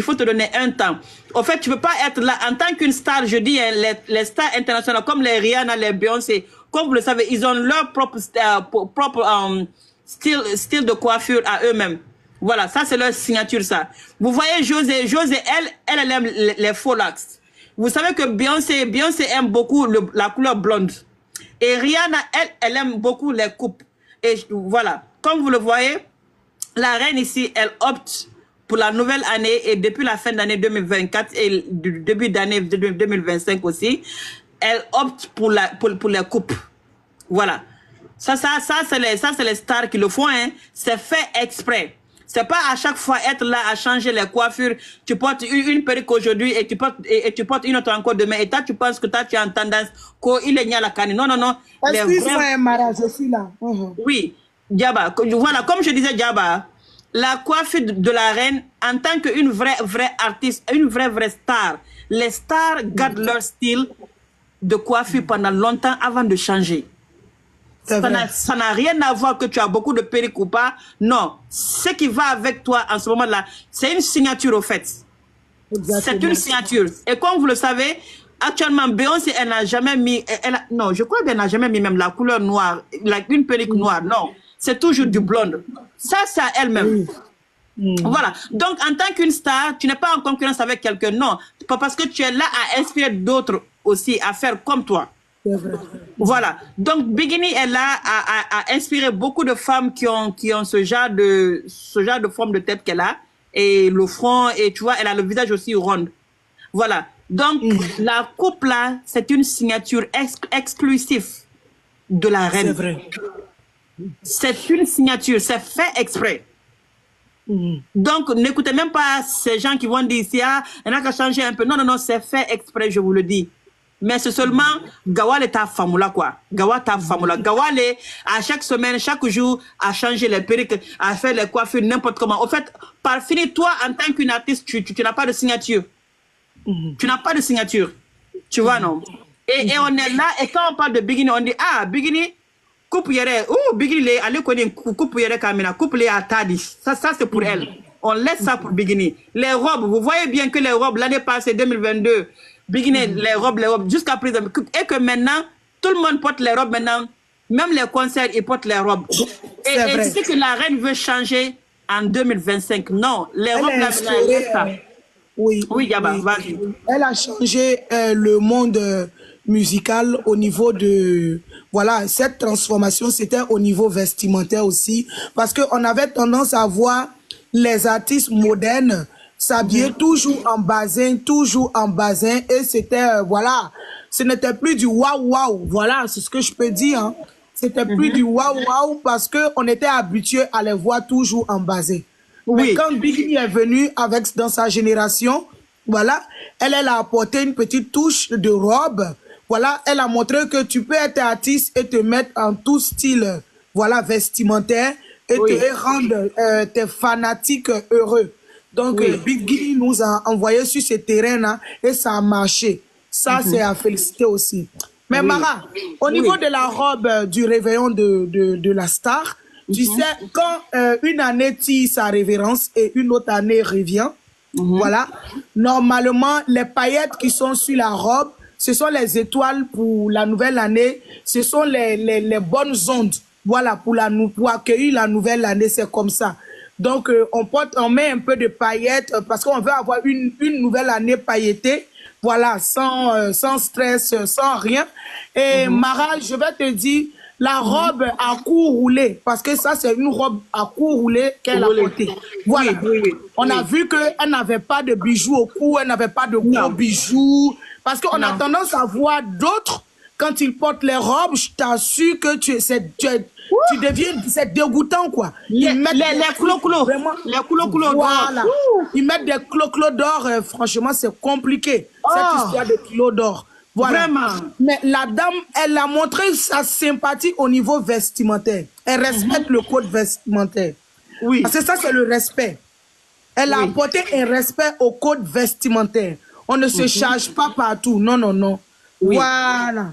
faut te donner un temps. En fait, tu ne peux pas être là en tant qu'une star. Je dis, hein, les stars internationales comme les Rihanna, les Beyoncé, comme vous le savez, ils ont leur propre style de coiffure à eux-mêmes. Voilà, ça c'est leur signature, ça. Vous voyez José, elle aime les faux locks. Vous savez que Beyoncé aime beaucoup la couleur blonde. Et Rihanna, elle aime beaucoup les coupes. Et voilà, comme vous le voyez, la reine ici, elle opte pour la nouvelle année et depuis la fin d'année 2024 et du début d'année 2025 aussi, elle opte pour les coupes. Voilà. Ça c'est les stars qui le font, hein. C'est fait exprès. C'est pas à chaque fois être là à changer les coiffures. Tu portes une perruque aujourd'hui et tu portes une autre encore demain. Et toi, tu penses que tu as en tendance qu'il est à la canne. Non, non, non. Excuse-moi, Mara, je suis là. Oui, Diaba. Voilà, comme je disais, Diaba, la coiffure de la reine, en tant qu'une vraie artiste, une vraie star, les stars gardent leur style de coiffure pendant longtemps avant de changer. Ça n'a rien à voir que tu as beaucoup de perruques ou pas. Non. Ce qui va avec toi en ce moment-là, c'est une signature au fait. C'est une signature. Et comme vous le savez, actuellement, Beyoncé, elle n'a jamais mis... non, je crois qu'elle n'a jamais mis même la couleur noire, une perruque noire. Non. C'est toujours du blonde. Ça, c'est à elle-même. Voilà. Donc, en tant qu'une star, tu n'es pas en concurrence avec quelqu'un. Non. Pas parce que tu es là à inspirer d'autres aussi à faire comme toi. Voilà. Donc, Bikini est là à inspirer beaucoup de femmes qui ont ce genre de forme de tête qu'elle a. Et le front, et tu vois, elle a le visage aussi rond. Voilà. Donc, la coupe là, c'est une signature exclusive de la reine. C'est vrai. C'est une signature, c'est fait exprès. Donc, n'écoutez même pas ces gens qui vont dire ici, ah, il y en a qu'à changer un peu. Non, non, non, c'est fait exprès, je vous le dis. Mais c'est seulement Gawal est ta femme là, quoi. Gawal ta femme là. Gawal est à chaque semaine, chaque jour, à changer les perruques, à faire les coiffures n'importe comment. Au fait, par fini, toi, en tant qu'une artiste, tu n'as pas de signature. Tu n'as pas de signature. Tu vois, non? Et on est là, et quand on parle de Bikini, on dit, ah, Bikini, coupe yere, Bikini, allez connaître, coupe yere kamina, coupe les atadi. Ça c'est pour elle. On laisse ça pour Bikini. Les robes, vous voyez bien que les robes, l'année passée, 2022, Bikini, les robes, jusqu'à présent, et que maintenant, tout le monde porte les robes maintenant, même les concerts, ils portent les robes. Et c'est ce que la reine veut changer en 2025. Non, les robes, là, oui, Yaba, vas-y. Elle a changé le monde musical au niveau de... Voilà, cette transformation, c'était au niveau vestimentaire aussi, parce qu'on avait tendance à voir les artistes modernes s'habiller toujours en basin, et c'était, voilà, ce n'était plus du waouh, voilà, c'est ce que je peux dire, hein. C'était plus du waouh, parce qu'on était habitué à les voir toujours en basin. Oui. Mais quand Bikini est venue dans sa génération, voilà, elle a apporté une petite touche de robe. Voilà, elle a montré que tu peux être artiste et te mettre en tout style, voilà, vestimentaire et te rendre tes fanatiques heureux. Donc, Bikini nous a envoyé sur ce terrain-là et ça a marché. Ça, c'est à féliciter aussi. Mais Mara, au niveau de la robe du réveillon de la star, tu sais, quand une année tire sa révérence et une autre année revient, voilà, normalement, les paillettes qui sont sur la robe ce sont les étoiles pour la nouvelle année, ce sont les bonnes ondes, voilà, pour accueillir la nouvelle année, c'est comme ça. Donc, on met un peu de paillettes parce qu'on veut avoir une nouvelle année pailletée, voilà, sans stress, sans rien. Et Mara, je vais te dire, la robe à cou roulé, parce que ça, c'est une robe à cou roulé qu'elle a portée. Voilà. On a vu qu'elle n'avait pas de bijoux au cou, elle n'avait pas de gros bijoux. Parce qu'on a tendance à voir d'autres, quand ils portent les robes, je t'assure que tu deviens, c'est dégoûtant, quoi. Ils mettent les clo-clo. Les clo-clo voilà. Ils mettent des clo-clo d'or, franchement, c'est compliqué, cette histoire de kilos d'or. Voilà. Vraiment. Mais la dame, elle a montré sa sympathie au niveau vestimentaire. Elle respecte le code vestimentaire. Oui. Parce que ça, c'est le respect. Elle a apporté un respect au code vestimentaire. On ne se charge pas partout. Non, non, non. Oui. Voilà.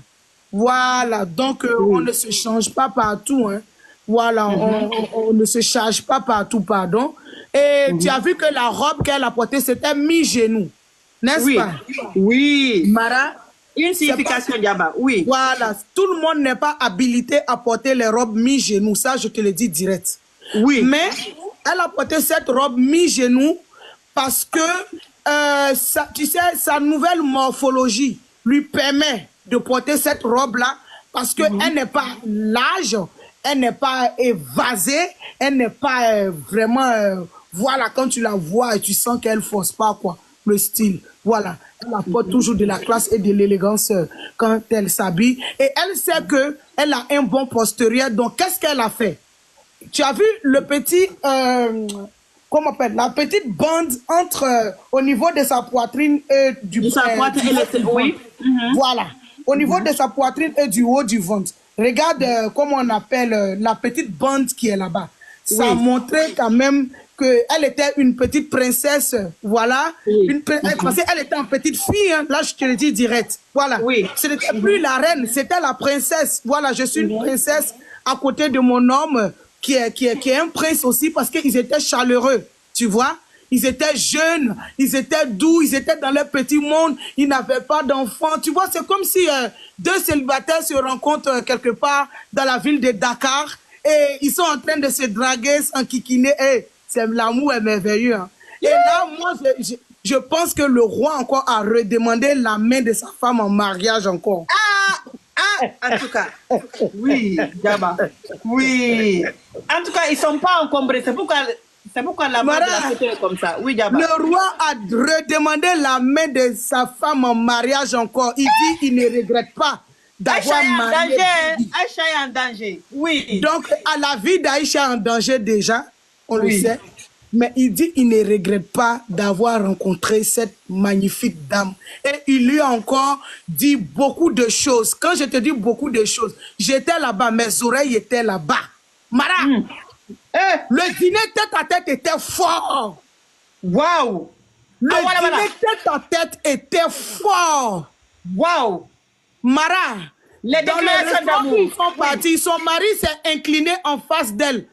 Voilà. Donc, on ne se change pas partout. Hein. Voilà. On ne se charge pas partout, pardon. Et tu as vu que la robe qu'elle a portée, c'était mi-genou. N'est-ce pas? Oui. Mara, une signification Diaba, oui. Voilà, tout le monde n'est pas habilité à porter les robes mi-genou, ça je te le dis direct. Oui. Mais elle a porté cette robe mi-genou parce que, tu sais, sa nouvelle morphologie lui permet de porter cette robe-là parce qu'elle n'est pas large, elle n'est pas évasée, elle n'est pas vraiment... voilà, quand tu la vois et tu sens qu'elle ne force pas, quoi, le style. Voilà, elle apporte toujours de la classe et de l'élégance quand elle s'habille. Et elle sait qu'elle a un bon postérieur. Donc, qu'est-ce qu'elle a fait? Tu as vu le petit, comment on appelle, la petite bande entre, au niveau de sa poitrine et du ventre. Oui. Voilà, au niveau de sa poitrine et du haut du ventre. Regarde comment on appelle la petite bande qui est là-bas. Ça a montré quand même qu'elle était une petite princesse, voilà. Parce qu'elle était une petite fille, hein. Là je te le dis direct. Voilà. Ce n'était plus la reine, c'était la princesse. Voilà, je suis une princesse à côté de mon homme qui est un prince aussi parce qu'ils étaient chaleureux, tu vois. Ils étaient jeunes, ils étaient doux, ils étaient dans leur petit monde, ils n'avaient pas d'enfants. Tu vois, c'est comme si deux célibataires se rencontrent quelque part dans la ville de Dakar et ils sont en train de se draguer, s'enquiquiner. L'amour est merveilleux. Hein. Et là, moi, je pense que le roi encore a redemandé la main de sa femme en mariage encore. En tout cas, oui, Diaba. Oui. En tout cas, ils ne sont pas encombrés. C'est pourquoi la mort de la société est comme ça. Oui, Diaba. Le roi a redemandé la main de sa femme en mariage encore. Il dit qu'il ne regrette pas d'avoir marié. Aïcha est en danger. Oui. Donc, à la vie d'Aïcha en danger déjà. On le sait, mais il dit qu'il ne regrette pas d'avoir rencontré cette magnifique dame. Et il lui a encore dit beaucoup de choses. Quand je te dis beaucoup de choses, j'étais là-bas, mes oreilles étaient là-bas. Mara, le dîner tête à tête était fort. Waouh! Le dîner tête à tête était fort. Waouh! Mara, les déclarations d'amour. Ils sont partis, son mari s'est incliné en face d'elle.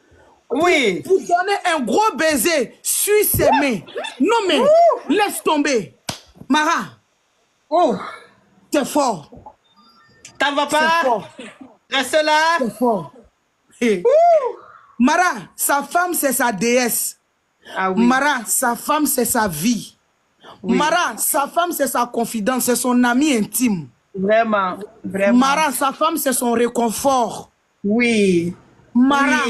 Oui. Pour donner un gros baiser sur ses mains. Non mais, laisse tomber. Mara. C'est fort. T'en vas pas? Reste là. C'est fort. Mara, sa femme c'est sa déesse. Mara, sa femme c'est sa vie. Mara, sa femme c'est sa confidence, c'est son ami intime. Vraiment, vraiment. Mara, sa femme c'est son réconfort. Oui. Mara,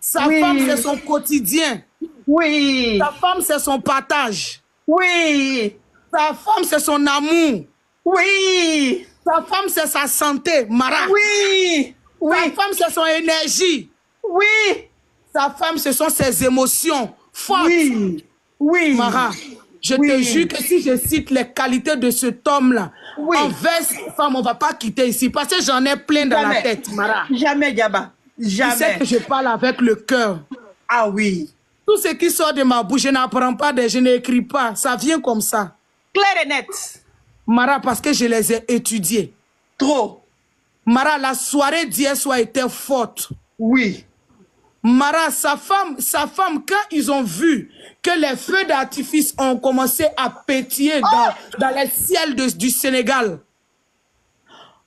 sa femme, c'est son quotidien. Oui. Sa femme, c'est son partage. Oui. Sa femme, c'est son amour. Oui. Sa femme, c'est sa santé. Mara. Oui. Sa femme, c'est son énergie. Oui. Sa femme, ce sont ses émotions fortes. Oui. Mara, je te jure que si je cite les qualités de cet homme-là, envers cette femme, on ne va pas quitter ici. Parce que j'en ai plein dans la tête, Mara. Jamais, Diaba. Jamais. Tu sais que je parle avec le cœur. Ah oui. Tout ce qui sort de ma bouche, je n'apprends pas, je n'écris pas. Ça vient comme ça. Clair et net. Mara, parce que je les ai étudiés. Trop. Mara, la soirée d'hier soir était forte. Oui. Mara, sa femme, quand ils ont vu que les feux d'artifice ont commencé à pétiller dans les ciels du Sénégal,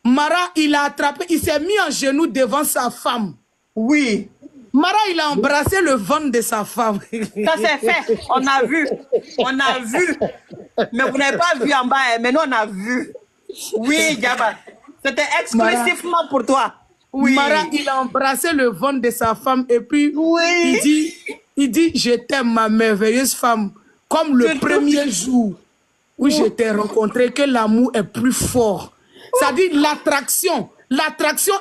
Mara, il a attrapé, il s'est mis en genoux devant sa femme. Oui. Mara, il a embrassé le ventre de sa femme. Ça c'est fait. On a vu. On a vu. Mais vous n'avez pas vu en bas, hein, mais nous on a vu. Oui, Djaba. C'était exclusivement pour toi. Oui. Mara, il a embrassé le ventre de sa femme et puis oui. il dit, je t'aime ma merveilleuse femme, comme le premier jour où je t'ai rencontré, que l'amour est plus fort. Ça dit l'attraction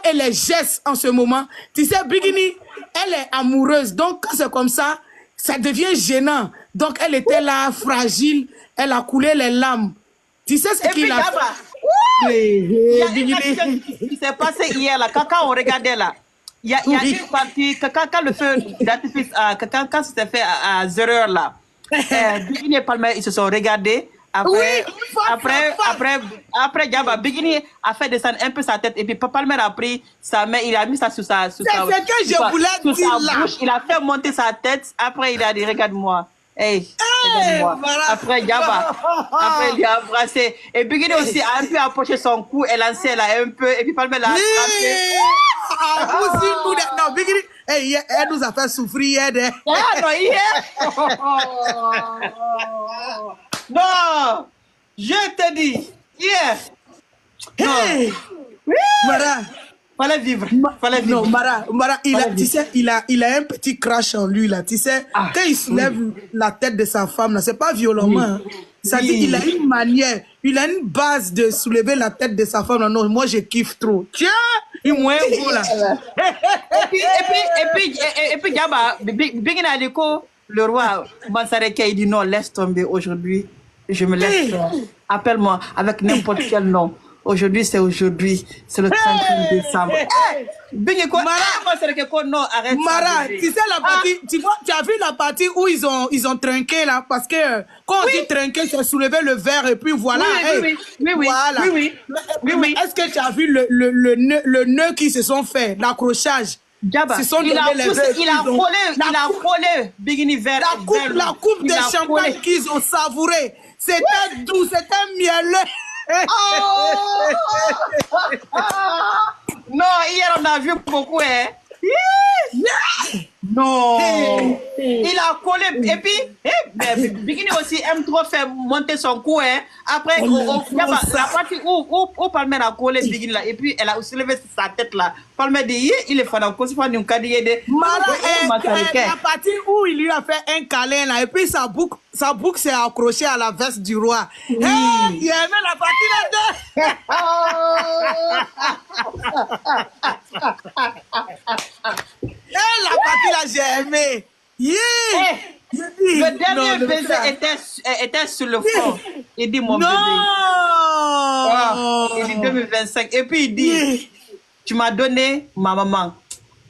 et les gestes en ce moment. Tu sais, Bikini, elle est amoureuse, donc quand c'est comme ça, ça devient gênant. Donc elle était là, fragile, elle a coulé les larmes. Tu sais ce qu'il a fait? Il y a une chose qui s'est passé hier là, quand on regardait là. Il y a une partie, quand le feu d'artifice, quand c'était fait à 0h là, Bikini et Palmer, ils se sont regardés. Après, Djaba, Bikini a fait descendre un peu sa tête et puis Palmer a pris sa main, il a mis ça sous sa bouche. Il a fait monter sa tête. Après, il a dit, regarde-moi. Hey, regarde-moi. Après, Djaba, après, il a embrassé. Et Bikini aussi a un peu approché son cou et lancé là un peu. Et puis Palmer l'a attrapé. Non, Bikini, elle nous a fait souffrir. Non, je te dis, Hey, Mara, fallait vivre. Non, Mara, tu sais, il a un petit crash en lui là. Tu sais, quand il soulève la tête de sa femme là, c'est pas violemment. Hein. Ça dit, il a une manière, il a une base de soulever la tête de sa femme là. Non, moi je kiffe trop. Tiens, il m'a beau là. Et puis, Djaba, Bikini a dit que le roi Mansareke, il dit non, laisse tomber aujourd'hui. Je me laisse faire. Appelle-moi avec n'importe quel nom. Aujourd'hui, c'est aujourd'hui. C'est le 31 décembre. Mara, tu sais la partie, tu as vu la partie où ils ont trinqué là, parce que quand on dit trinquer, c'est soulever le verre et puis voilà. Oui. Est-ce que tu as vu le nœud qui se sont fait, l'accrochage? Djaba, il a collé Bikini vers la coupe de champagne qu'ils ont savouré. C'était doux, c'était mielleux. Non, hier on a vu beaucoup, hein. Non. Il a collé. Et puis, Bikini aussi aime trop faire monter son cou, hein. Après, la partie où Palmer a collé Bikini là, et puis elle a aussi levé sa tête là. Palmer dit, il est fan de la partie où il lui a fait un câlin là, et puis sa boucle s'est accrochée à la veste du roi. Oui. Hey, il aimait la partie la partie là, j'ai aimé. Le dernier baiser était sur le front. Il dit mon bébé. Il dit 2025. Et puis il dit, tu m'as donné ma maman.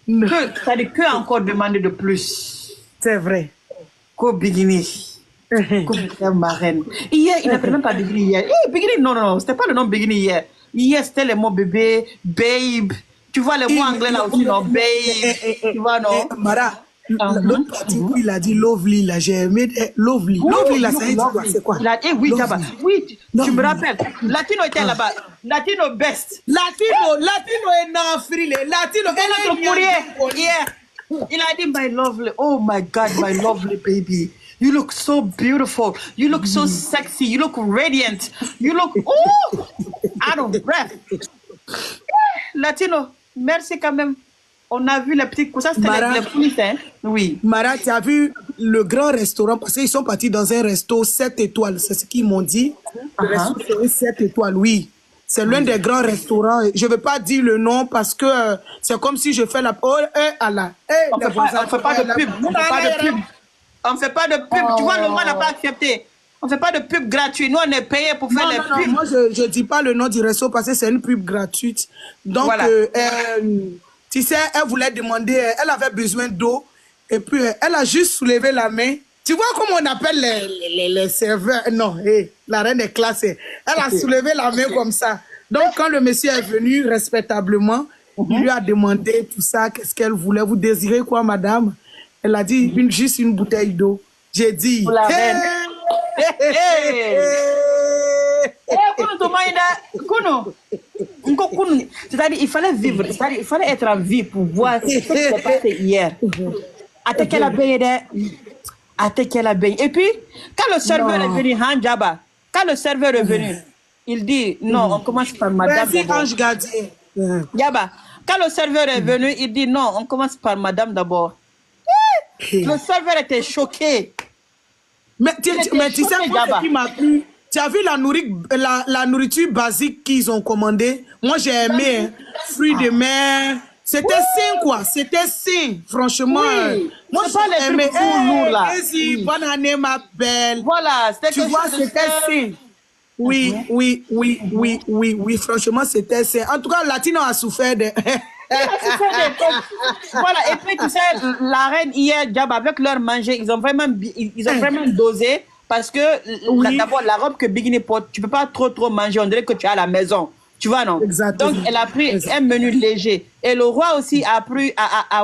C'est-à-dire que encore demander de plus. C'est vrai. Qu'au Bikini. Comme ma reine. Hier, il n'appelait même pas Bikini hier. Bikini, non, c'était pas le nom Bikini hier. Hier, c'était le mot bébé, babe. Tu vois le mot anglais là aussi, non, babe. Tu vois, non? Mara, l'autre partie où il a dit lovely là, j'ai aimé lovely. Lovely là, c'est quoi? Il a dit oui, Djaba. Oui, tu me rappelles. Latino était là-bas. Latino best. Latino est non frilé. Latino est notre courrier. Yeah. Il a dit my lovely. Oh my God, my lovely baby. You look so beautiful. You look so sexy. You look radiant. You look out of breath. Latino, merci quand même. On a vu les petits coussins, c'était les poulies, hein? Oui. Mara, tu as vu le grand restaurant, parce qu'ils sont partis dans un resto 7 étoiles, c'est ce qu'ils m'ont dit. Le resto 7 étoiles, oui. C'est l'un des grands restaurants. Je ne vais pas dire le nom parce que c'est comme si je fais la... On ne fait pas de pub. On ne fait pas de pub. Tu vois, le roi n'a pas accepté. On ne fait pas de pub gratuite. Nous, on est payé pour faire les pubs. Moi, je ne dis pas le nom du resto parce que c'est une pub gratuite. Donc, voilà. Tu sais, elle voulait demander, elle avait besoin d'eau. Et puis, elle a juste soulevé la main. Tu vois comment on appelle les serveurs? Non, la reine est classée. Elle a soulevé la main comme ça. Donc, quand le monsieur est venu respectablement, Il lui a demandé tout ça, qu'est-ce qu'elle voulait. Vous désirez quoi, madame? Elle a dit juste une bouteille d'eau. J'ai dit. Pour la reine. C'est-à-dire, il fallait vivre, c'est-à-dire, il fallait être en vie pour voir ce qui s'est passé hier. Et puis, quand le serveur est venu, Hanjaba, quand le serveur est venu, il dit, non, on commence par madame. Vas-y, Ange Gardien. Yaba, quand le serveur est venu, il dit, non, on commence par madame d'abord. Le serveur était choqué. Mais tu sais quoi, ce qui m'a plu? Tu as vu la nourriture basique qu'ils ont commandé? Moi, j'ai aimé. Hein. Fruits de mer. C'était sain, quoi. C'était sain, franchement. Oui. Moi, j'ai aimé. Vas-y, bonne année, ma belle. Voilà, c'était tu vois, c'était sain. Oui, franchement, c'était sain. En tout cas, Latino a souffert de... Voilà, et puis tu sais, la reine hier, avec leur manger, ils ont vraiment dosé parce que d'abord la robe que Bikini porte, tu peux pas trop manger, on dirait que tu es à la maison, tu vois non? Exactement. Donc elle a pris un menu léger et le roi aussi a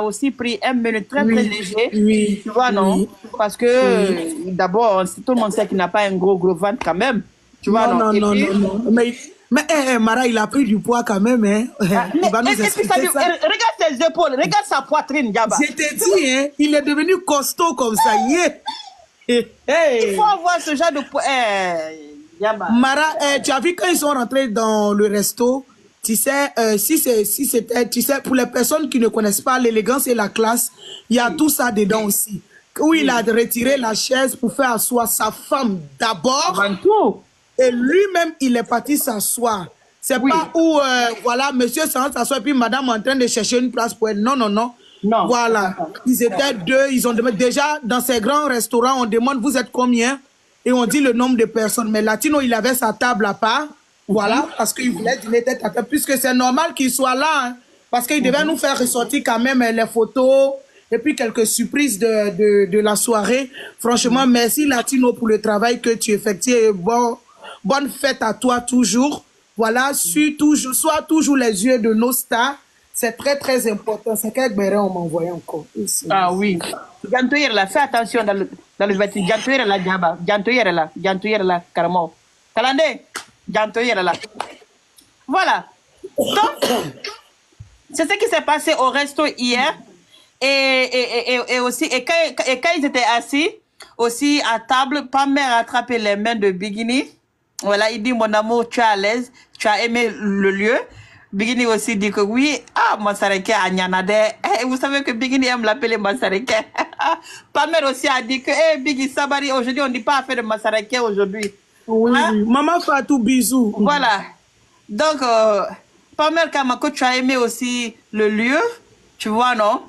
aussi pris un menu très léger, tu vois non? Parce que d'abord tout le monde sait qu'il n'a pas un gros ventre quand même, tu vois non? Non. Mais Mara, il a pris du poids quand même. Hein. Il va nous expliquer ça. Regarde ses épaules, regarde sa poitrine, Diaba. Je t'ai dit, hein, il est devenu costaud comme ça. Il faut avoir ce genre de poids. Diaba. Mara, tu as vu quand ils sont rentrés dans le resto, tu sais, si c'était, tu sais, pour les personnes qui ne connaissent pas l'élégance et la classe, il y a tout ça dedans aussi. Où il a retiré la chaise pour faire asseoir sa femme d'abord. Avant tout. Et lui-même, il est parti s'asseoir. C'est pas où, voilà, monsieur s'assoit et puis madame est en train de chercher une place pour elle. Non. Voilà. Ils étaient deux. Ils ont demandé, déjà, dans ces grands restaurants, on demande, vous êtes combien? Et on dit le nombre de personnes. Mais Latino, il avait sa table à part. Voilà. Parce qu'il voulait dîner tête à tête. Puisque c'est normal qu'il soit là. Hein, parce qu'il devait nous faire ressortir quand même les photos. Et puis quelques surprises de la soirée. Franchement, merci Latino pour le travail que tu effectues. Bonne fête à toi toujours. Voilà, sois toujours les yeux de nos stars. C'est très, très important. C'est qu'avec Béret, on m'a envoyé encore. Ah oui. Gantoyer là, fais attention dans le vêtement. Gantoyer là, Diaba. Gantoyer là, carrément. Kalandé, Gantoyer là. Voilà. Donc, c'est ce qui s'est passé au resto hier. Et aussi, et quand ils étaient assis, aussi à table, Pamé a attrapé les mains de Bikini. Voilà, il dit, mon amour, tu es à l'aise, tu as aimé le lieu. Bikini aussi dit que oui, Masareke à Nyanade. Vous savez que Bikini aime l'appeler Masareke. Pamer aussi a dit que, Biggie Sabari, aujourd'hui, on ne dit pas affaire de Masareke aujourd'hui. Oui, Maman Fatou, bisous. Voilà. Donc, Pamer Kamako, tu as aimé aussi le lieu, tu vois, non?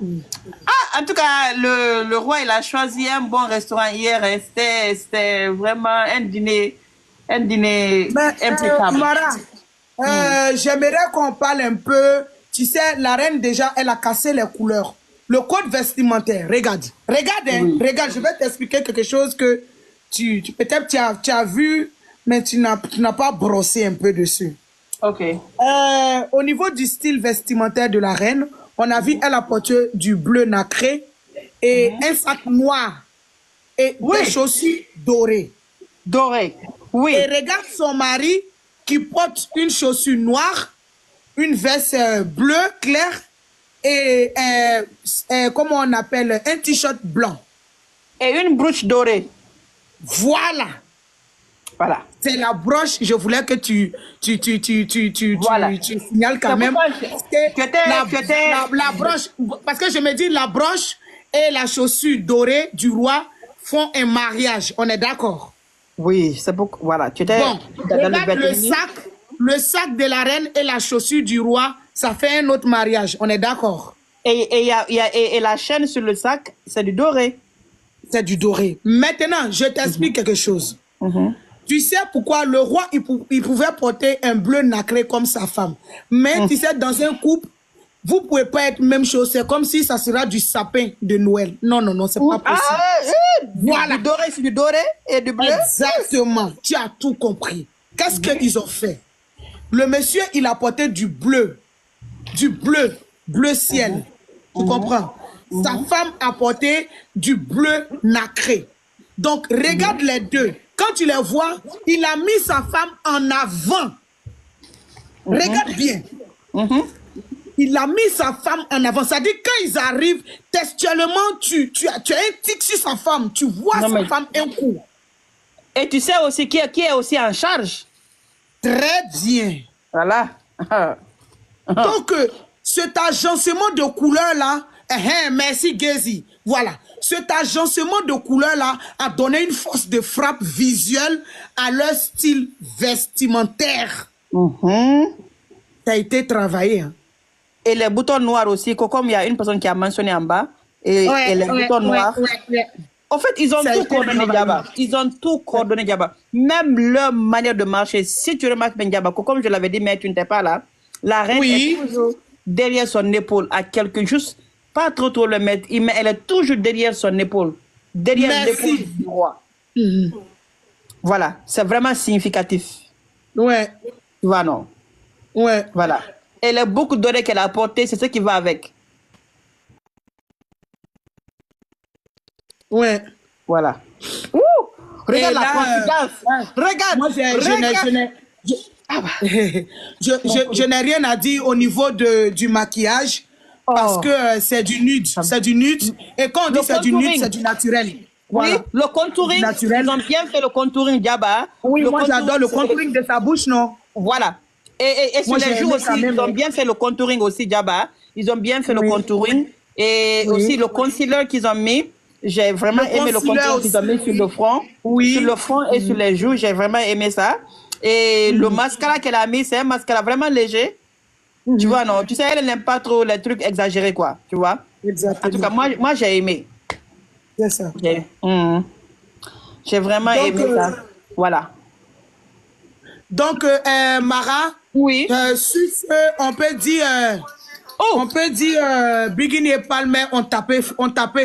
En tout cas, le roi, il a choisi un bon restaurant hier. C'était vraiment un dîner impeccable. Mara, j'aimerais qu'on parle un peu. Tu sais, la reine, déjà, elle a cassé les couleurs. Le code vestimentaire, regarde, regarde, je vais t'expliquer quelque chose que peut-être tu as vu, mais tu n'as pas brossé un peu dessus. Ok. Au niveau du style vestimentaire de la reine, on a vu, elle a porté du bleu nacré et un sac noir et des chaussures dorées. Oui. Et regarde son mari qui porte une chaussure noire, une veste bleue claire et comment on appelle, un t-shirt blanc. Et une broche dorée. Voilà. C'est la broche, je voulais que tu signales quand même. La broche, parce que je me dis la broche et la chaussure dorée du roi font un mariage, on est d'accord? Oui, c'est beaucoup. Voilà, tu étais bon, regarde le sac de la reine et la chaussure du roi, ça fait un autre mariage, on est d'accord? Et la chaîne sur le sac, c'est du doré. C'est du doré. Maintenant, je t'explique quelque chose. Tu sais pourquoi le roi, il pouvait porter un bleu nacré comme sa femme. Mais tu sais, dans un couple, vous ne pouvez pas être même chose. C'est comme si ça sera du sapin de Noël. Non, c'est pas possible. Voilà. Du doré sur du doré et du bleu. Exactement. Tu as tout compris. Qu'est-ce qu'ils ont fait? Le monsieur, il a porté du bleu du bleu, bleu ciel. Tu comprends? Sa femme a porté du bleu nacré. Donc, regarde les deux. Quand tu les vois, il a mis sa femme en avant. Regarde bien. Il a mis sa femme en avant. C'est-à-dire, quand ils arrivent, textuellement, tu as un tic sur sa femme. Tu vois sa femme un coup. Et tu sais aussi qui est aussi en charge. Très bien. Voilà. Donc, cet agencement de couleurs-là, merci Gézi. Voilà. Cet agencement de couleurs-là a donné une force de frappe visuelle à leur style vestimentaire. Ça a été travaillé. Hein. Et les boutons noirs aussi, comme il y a une personne qui a mentionné en bas, et les boutons noirs. En fait, ils ont tout coordonné, Diaba. Ils ont tout coordonné, Diaba. Même leur manière de marcher. Si tu remarques bien, Diaba, comme je l'avais dit, mais tu n'étais pas là, la reine est toujours derrière son épaule, à quelques juste, pas trop le mettre, mais elle est toujours derrière son épaule. Derrière l'épaule du roi. Voilà, c'est vraiment significatif. Ouais. Tu vois, non? Ouais. Voilà. Et les boucles d'oreilles qu'elle a portées, c'est ce qui va avec. Ouais. Voilà. Ouh, regarde la confidence. Regarde. Moi, je n'ai rien à dire au niveau du maquillage parce que c'est du nude. C'est du nude. Et quand on dit c'est du nude, c'est du naturel. Voilà. Oui, le contouring. Naturel. Ils ont bien fait le contouring, Diaba. Oui, moi j'adore le contouring de sa bouche, non? Voilà. Et sur les joues aussi, ils ont bien fait le contouring aussi, Diaba. Ils ont bien fait le contouring. Et aussi le concealer qu'ils ont mis. J'ai vraiment aimé le contouring qu'ils ont mis sur le front. Oui. Sur le front et sur les joues, j'ai vraiment aimé ça. Et le mascara qu'elle a mis, c'est un mascara vraiment léger. Tu vois, non? Tu sais, elle n'aime pas trop les trucs exagérés, quoi. Tu vois? Exactement. En tout cas, moi j'ai aimé. C'est ça. J'ai vraiment aimé ça. Voilà. Donc, Mara, oui. On peut dire, Bikini et Palmer ont tapé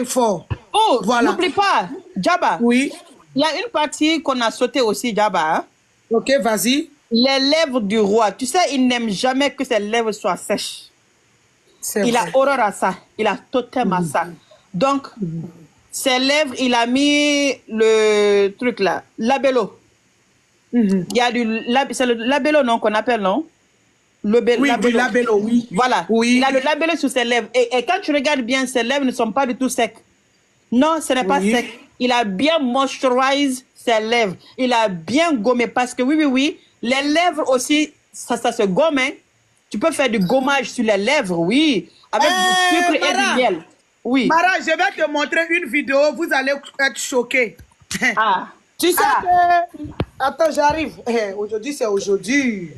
fort. Oh, voilà. N'oublie pas, Diaba. Oui. Il y a une partie qu'on a sautée aussi, Diaba. Hein? Ok, vas-y. Les lèvres du roi. Tu sais, il n'aime jamais que ses lèvres soient sèches. Il a horreur à ça. Il a totalement ça. Donc, ses lèvres, il a mis le truc là, labello. Il y a c'est le labello, non, qu'on appelle, non? Oui, labello, oui. Voilà. Oui. Il a le labello sur ses lèvres. Et quand tu regardes bien, ses lèvres ne sont pas du tout secs. Non, ce n'est pas sec. Il a bien moisturisé ses lèvres. Il a bien gommé parce que oui, les lèvres aussi, ça se gomme. Hein. Tu peux faire du gommage sur les lèvres, oui, avec du sucre et du miel. Oui. Mara, je vais te montrer une vidéo, vous allez être choqués. Ah. Tu sais que... Attends, j'arrive. Aujourd'hui, c'est aujourd'hui.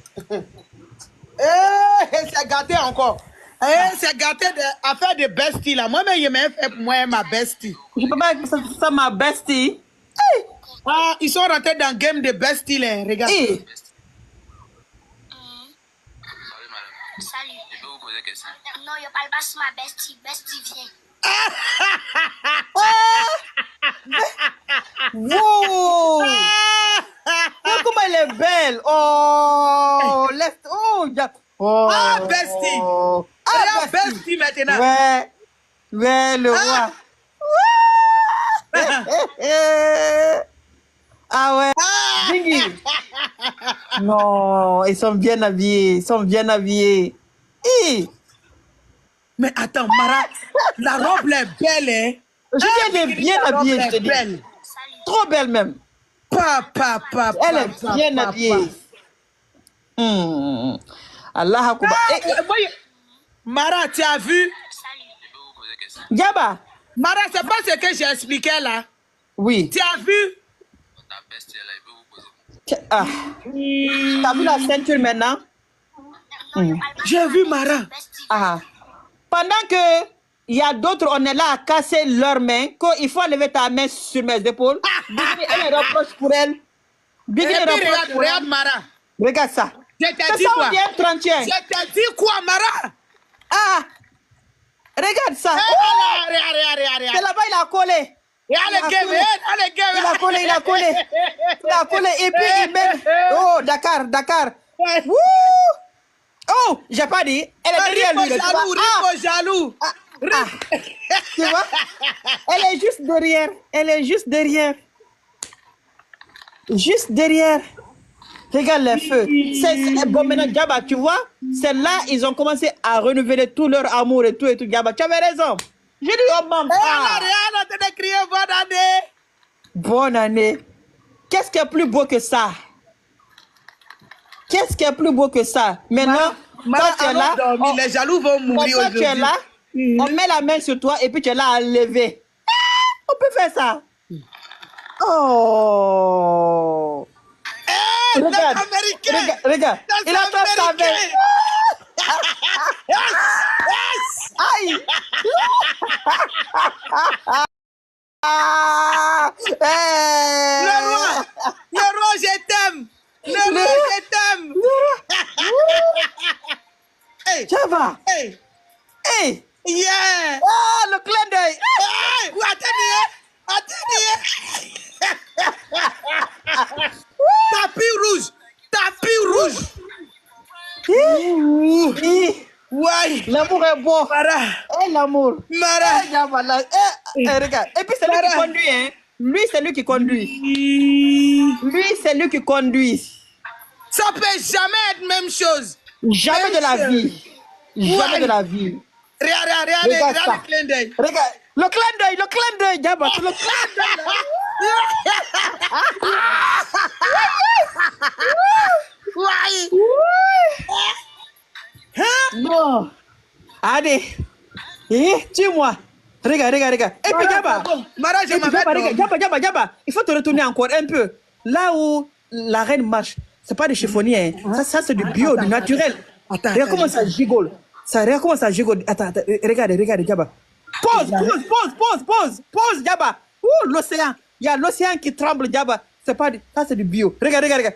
C'est gâté encore. C'est gâté à faire de bestie là. Moi-même, je m'ai fait pour moi ma bestie. Je peux pas faire ça ma bestie. Ah, ils sont rentrés dans le game de bestie là. Regarde. Salut madame. Salut. Je peux vous poser une question? Non, je parle pas sur ma bestie. Bestie vient. Wow! Comment elle est belle! Oh! Ah, bestie! Ah, bestie maintenant! Ouais, le roi! Ah ouais! Dingy! Non, ils sont bien habillés, Mais attends, Mara, la robe est belle, hein? Elle est bien habillée, je te dis. Trop belle même. Elle est bien habillée. Allah Akbar. Mara, tu as vu? Diaba. Mara, c'est pas ce que j'ai expliqué là. Oui. Tu as vu? Ah. Tu as vu la ceinture maintenant? J'ai vu Mara. Ah. Pendant que il y a d'autres, on est là à casser leurs mains, qu'il faut lever ta main sur mes épaules. Bikini, elle reproche pour elle. Bikini reproche pour elle. Regarde Mara. Regarde ça. Je t'ai dit quoi? Je t'ai dit quoi, Mara? Ah. Regarde ça. Regarde. C'est là-bas, il a collé. Il a collé. Et puis il met... Oh, Dakar. Wouh! Oh, j'ai pas dit. Elle est derrière lui. Jaloux. Tu vois? Elle est juste derrière. Elle est juste derrière. Juste derrière. Regarde les feux. Bon, maintenant, Diaba, tu vois, c'est là ils ont commencé à renouveler tout leur amour et tout, Diaba. Tu avais raison. J'ai dit, oh, maman. Regarde, t'as crié bonne année. Bonne année. Qu'est-ce qui est plus beau que ça? Qu'est-ce qui est plus beau que ça? Maintenant, toi, tu es là. Les jaloux vont mourir aujourd'hui. Tu es là, on met la main sur toi et puis tu es là à lever. On peut faire ça. Oh. Regarde, regarde. Il a fait ça avec. Aïe. Le roi, je t'aime. Le roi, je t'aime. Hey, Diaba. hey, Hey. yeah. Ah, le clin d'œil. Hey, attendez. Tapis rouge. Ouais. L'amour est beau. Mara. Eh, l'amour. Mara. Diaba, là. Regarde. Et puis c'est lui qui conduit, hein. Lui, c'est lui qui conduit. Lui, c'est lui qui conduit. Ça peut jamais être même chose. Jamais de la vie. Jamais de la vie. Regarde le clin d'œil. Regarde. Le clin d'œil, Diaba. C'est le clin d'œil. Ouais. Non. Allez. Tue-moi. Regarde. Et puis, Diaba. Mara, je m'appelle. Diaba. Il faut te retourner encore un peu. Là où la reine marche, c'est pas des chiffonniers. Hein. Ça c'est du bio, du naturel. Regarde comment ça gigole. Regarde comment ça gigole. Attends. Regarde, Diaba. Pause, Diaba. Ouh, l'océan. Il y a l'océan qui tremble, Diaba. C'est pas ça, c'est du bio. Regarde.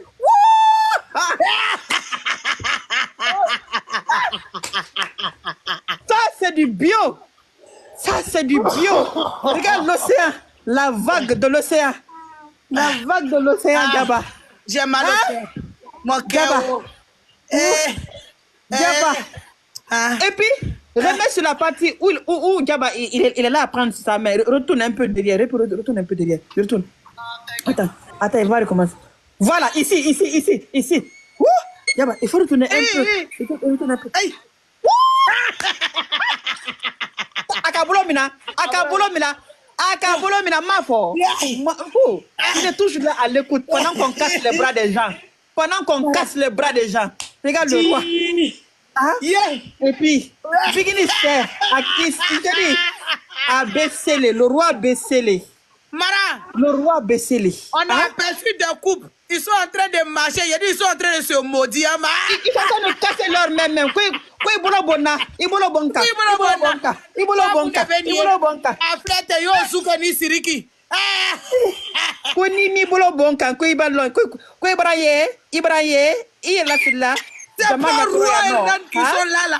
Ça, c'est du bio. Regarde l'océan. La vague de l'océan. Diaba. J'ai mal au cœur. Mon cœur. Diaba. Et puis, remets sur la partie où Diaba, il est là à prendre sa main. Retourne un peu derrière. Retourne. Attends, il va recommencer. Voilà, ici. Ouh, Diaba, il faut retourner un peu. Retourne un peu. Hey. Akabolomina, mafo. Il est toujours là à l'écoute pendant qu'on casse les bras des gens. Regarde le roi. Et puis, a baissé le roi baissé. Mara. Le roi baissé. On a aperçu des couples. Ils sont en train de marcher. Il a dit ils sont en train de se maudire. Ils sont en train de casser leur même. Quoi Ibolo bonka. Aflete yo suka ni siriki. Koni mi bolo bonka. Quoi Ibrahim. Il est là. C'est pas roi qui sont là.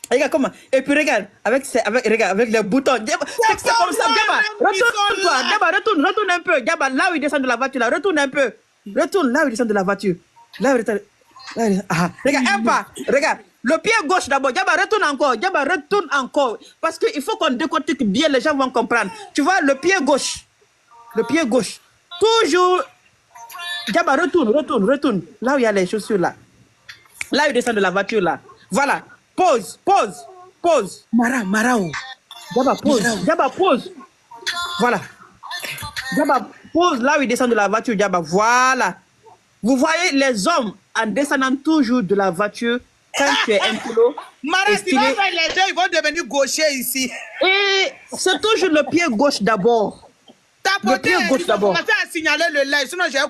Regarde comment. Et puis regarde avec les boutons. C'est comme ça. Diaba, retourne un peu. Diaba, là où il descend de la voiture, là, retourne un peu. Retourne là où il descend de la voiture. Regarde un pas. Regarde. Le pied gauche d'abord. Diaba, retourne encore. Parce qu'il faut qu'on décortique bien, les gens vont comprendre. Tu vois, le pied gauche. Toujours. Diaba, retourne. Là où il y a les chaussures là. Là où il descend de la voiture là. Voilà. Pause. Mara. Diaba, pause. Voilà. Diaba, pause là où il descend de la voiture. Diaba, voilà. Vous voyez les hommes en descendant toujours de la voiture quand tu es un kilo. Mara, si tu vas faire les gens, ils vont devenir gauchers ici. Et c'est toujours le pied gauche d'abord. Le pied gauche d'abord. On va faire signaler le live, sinon j'ai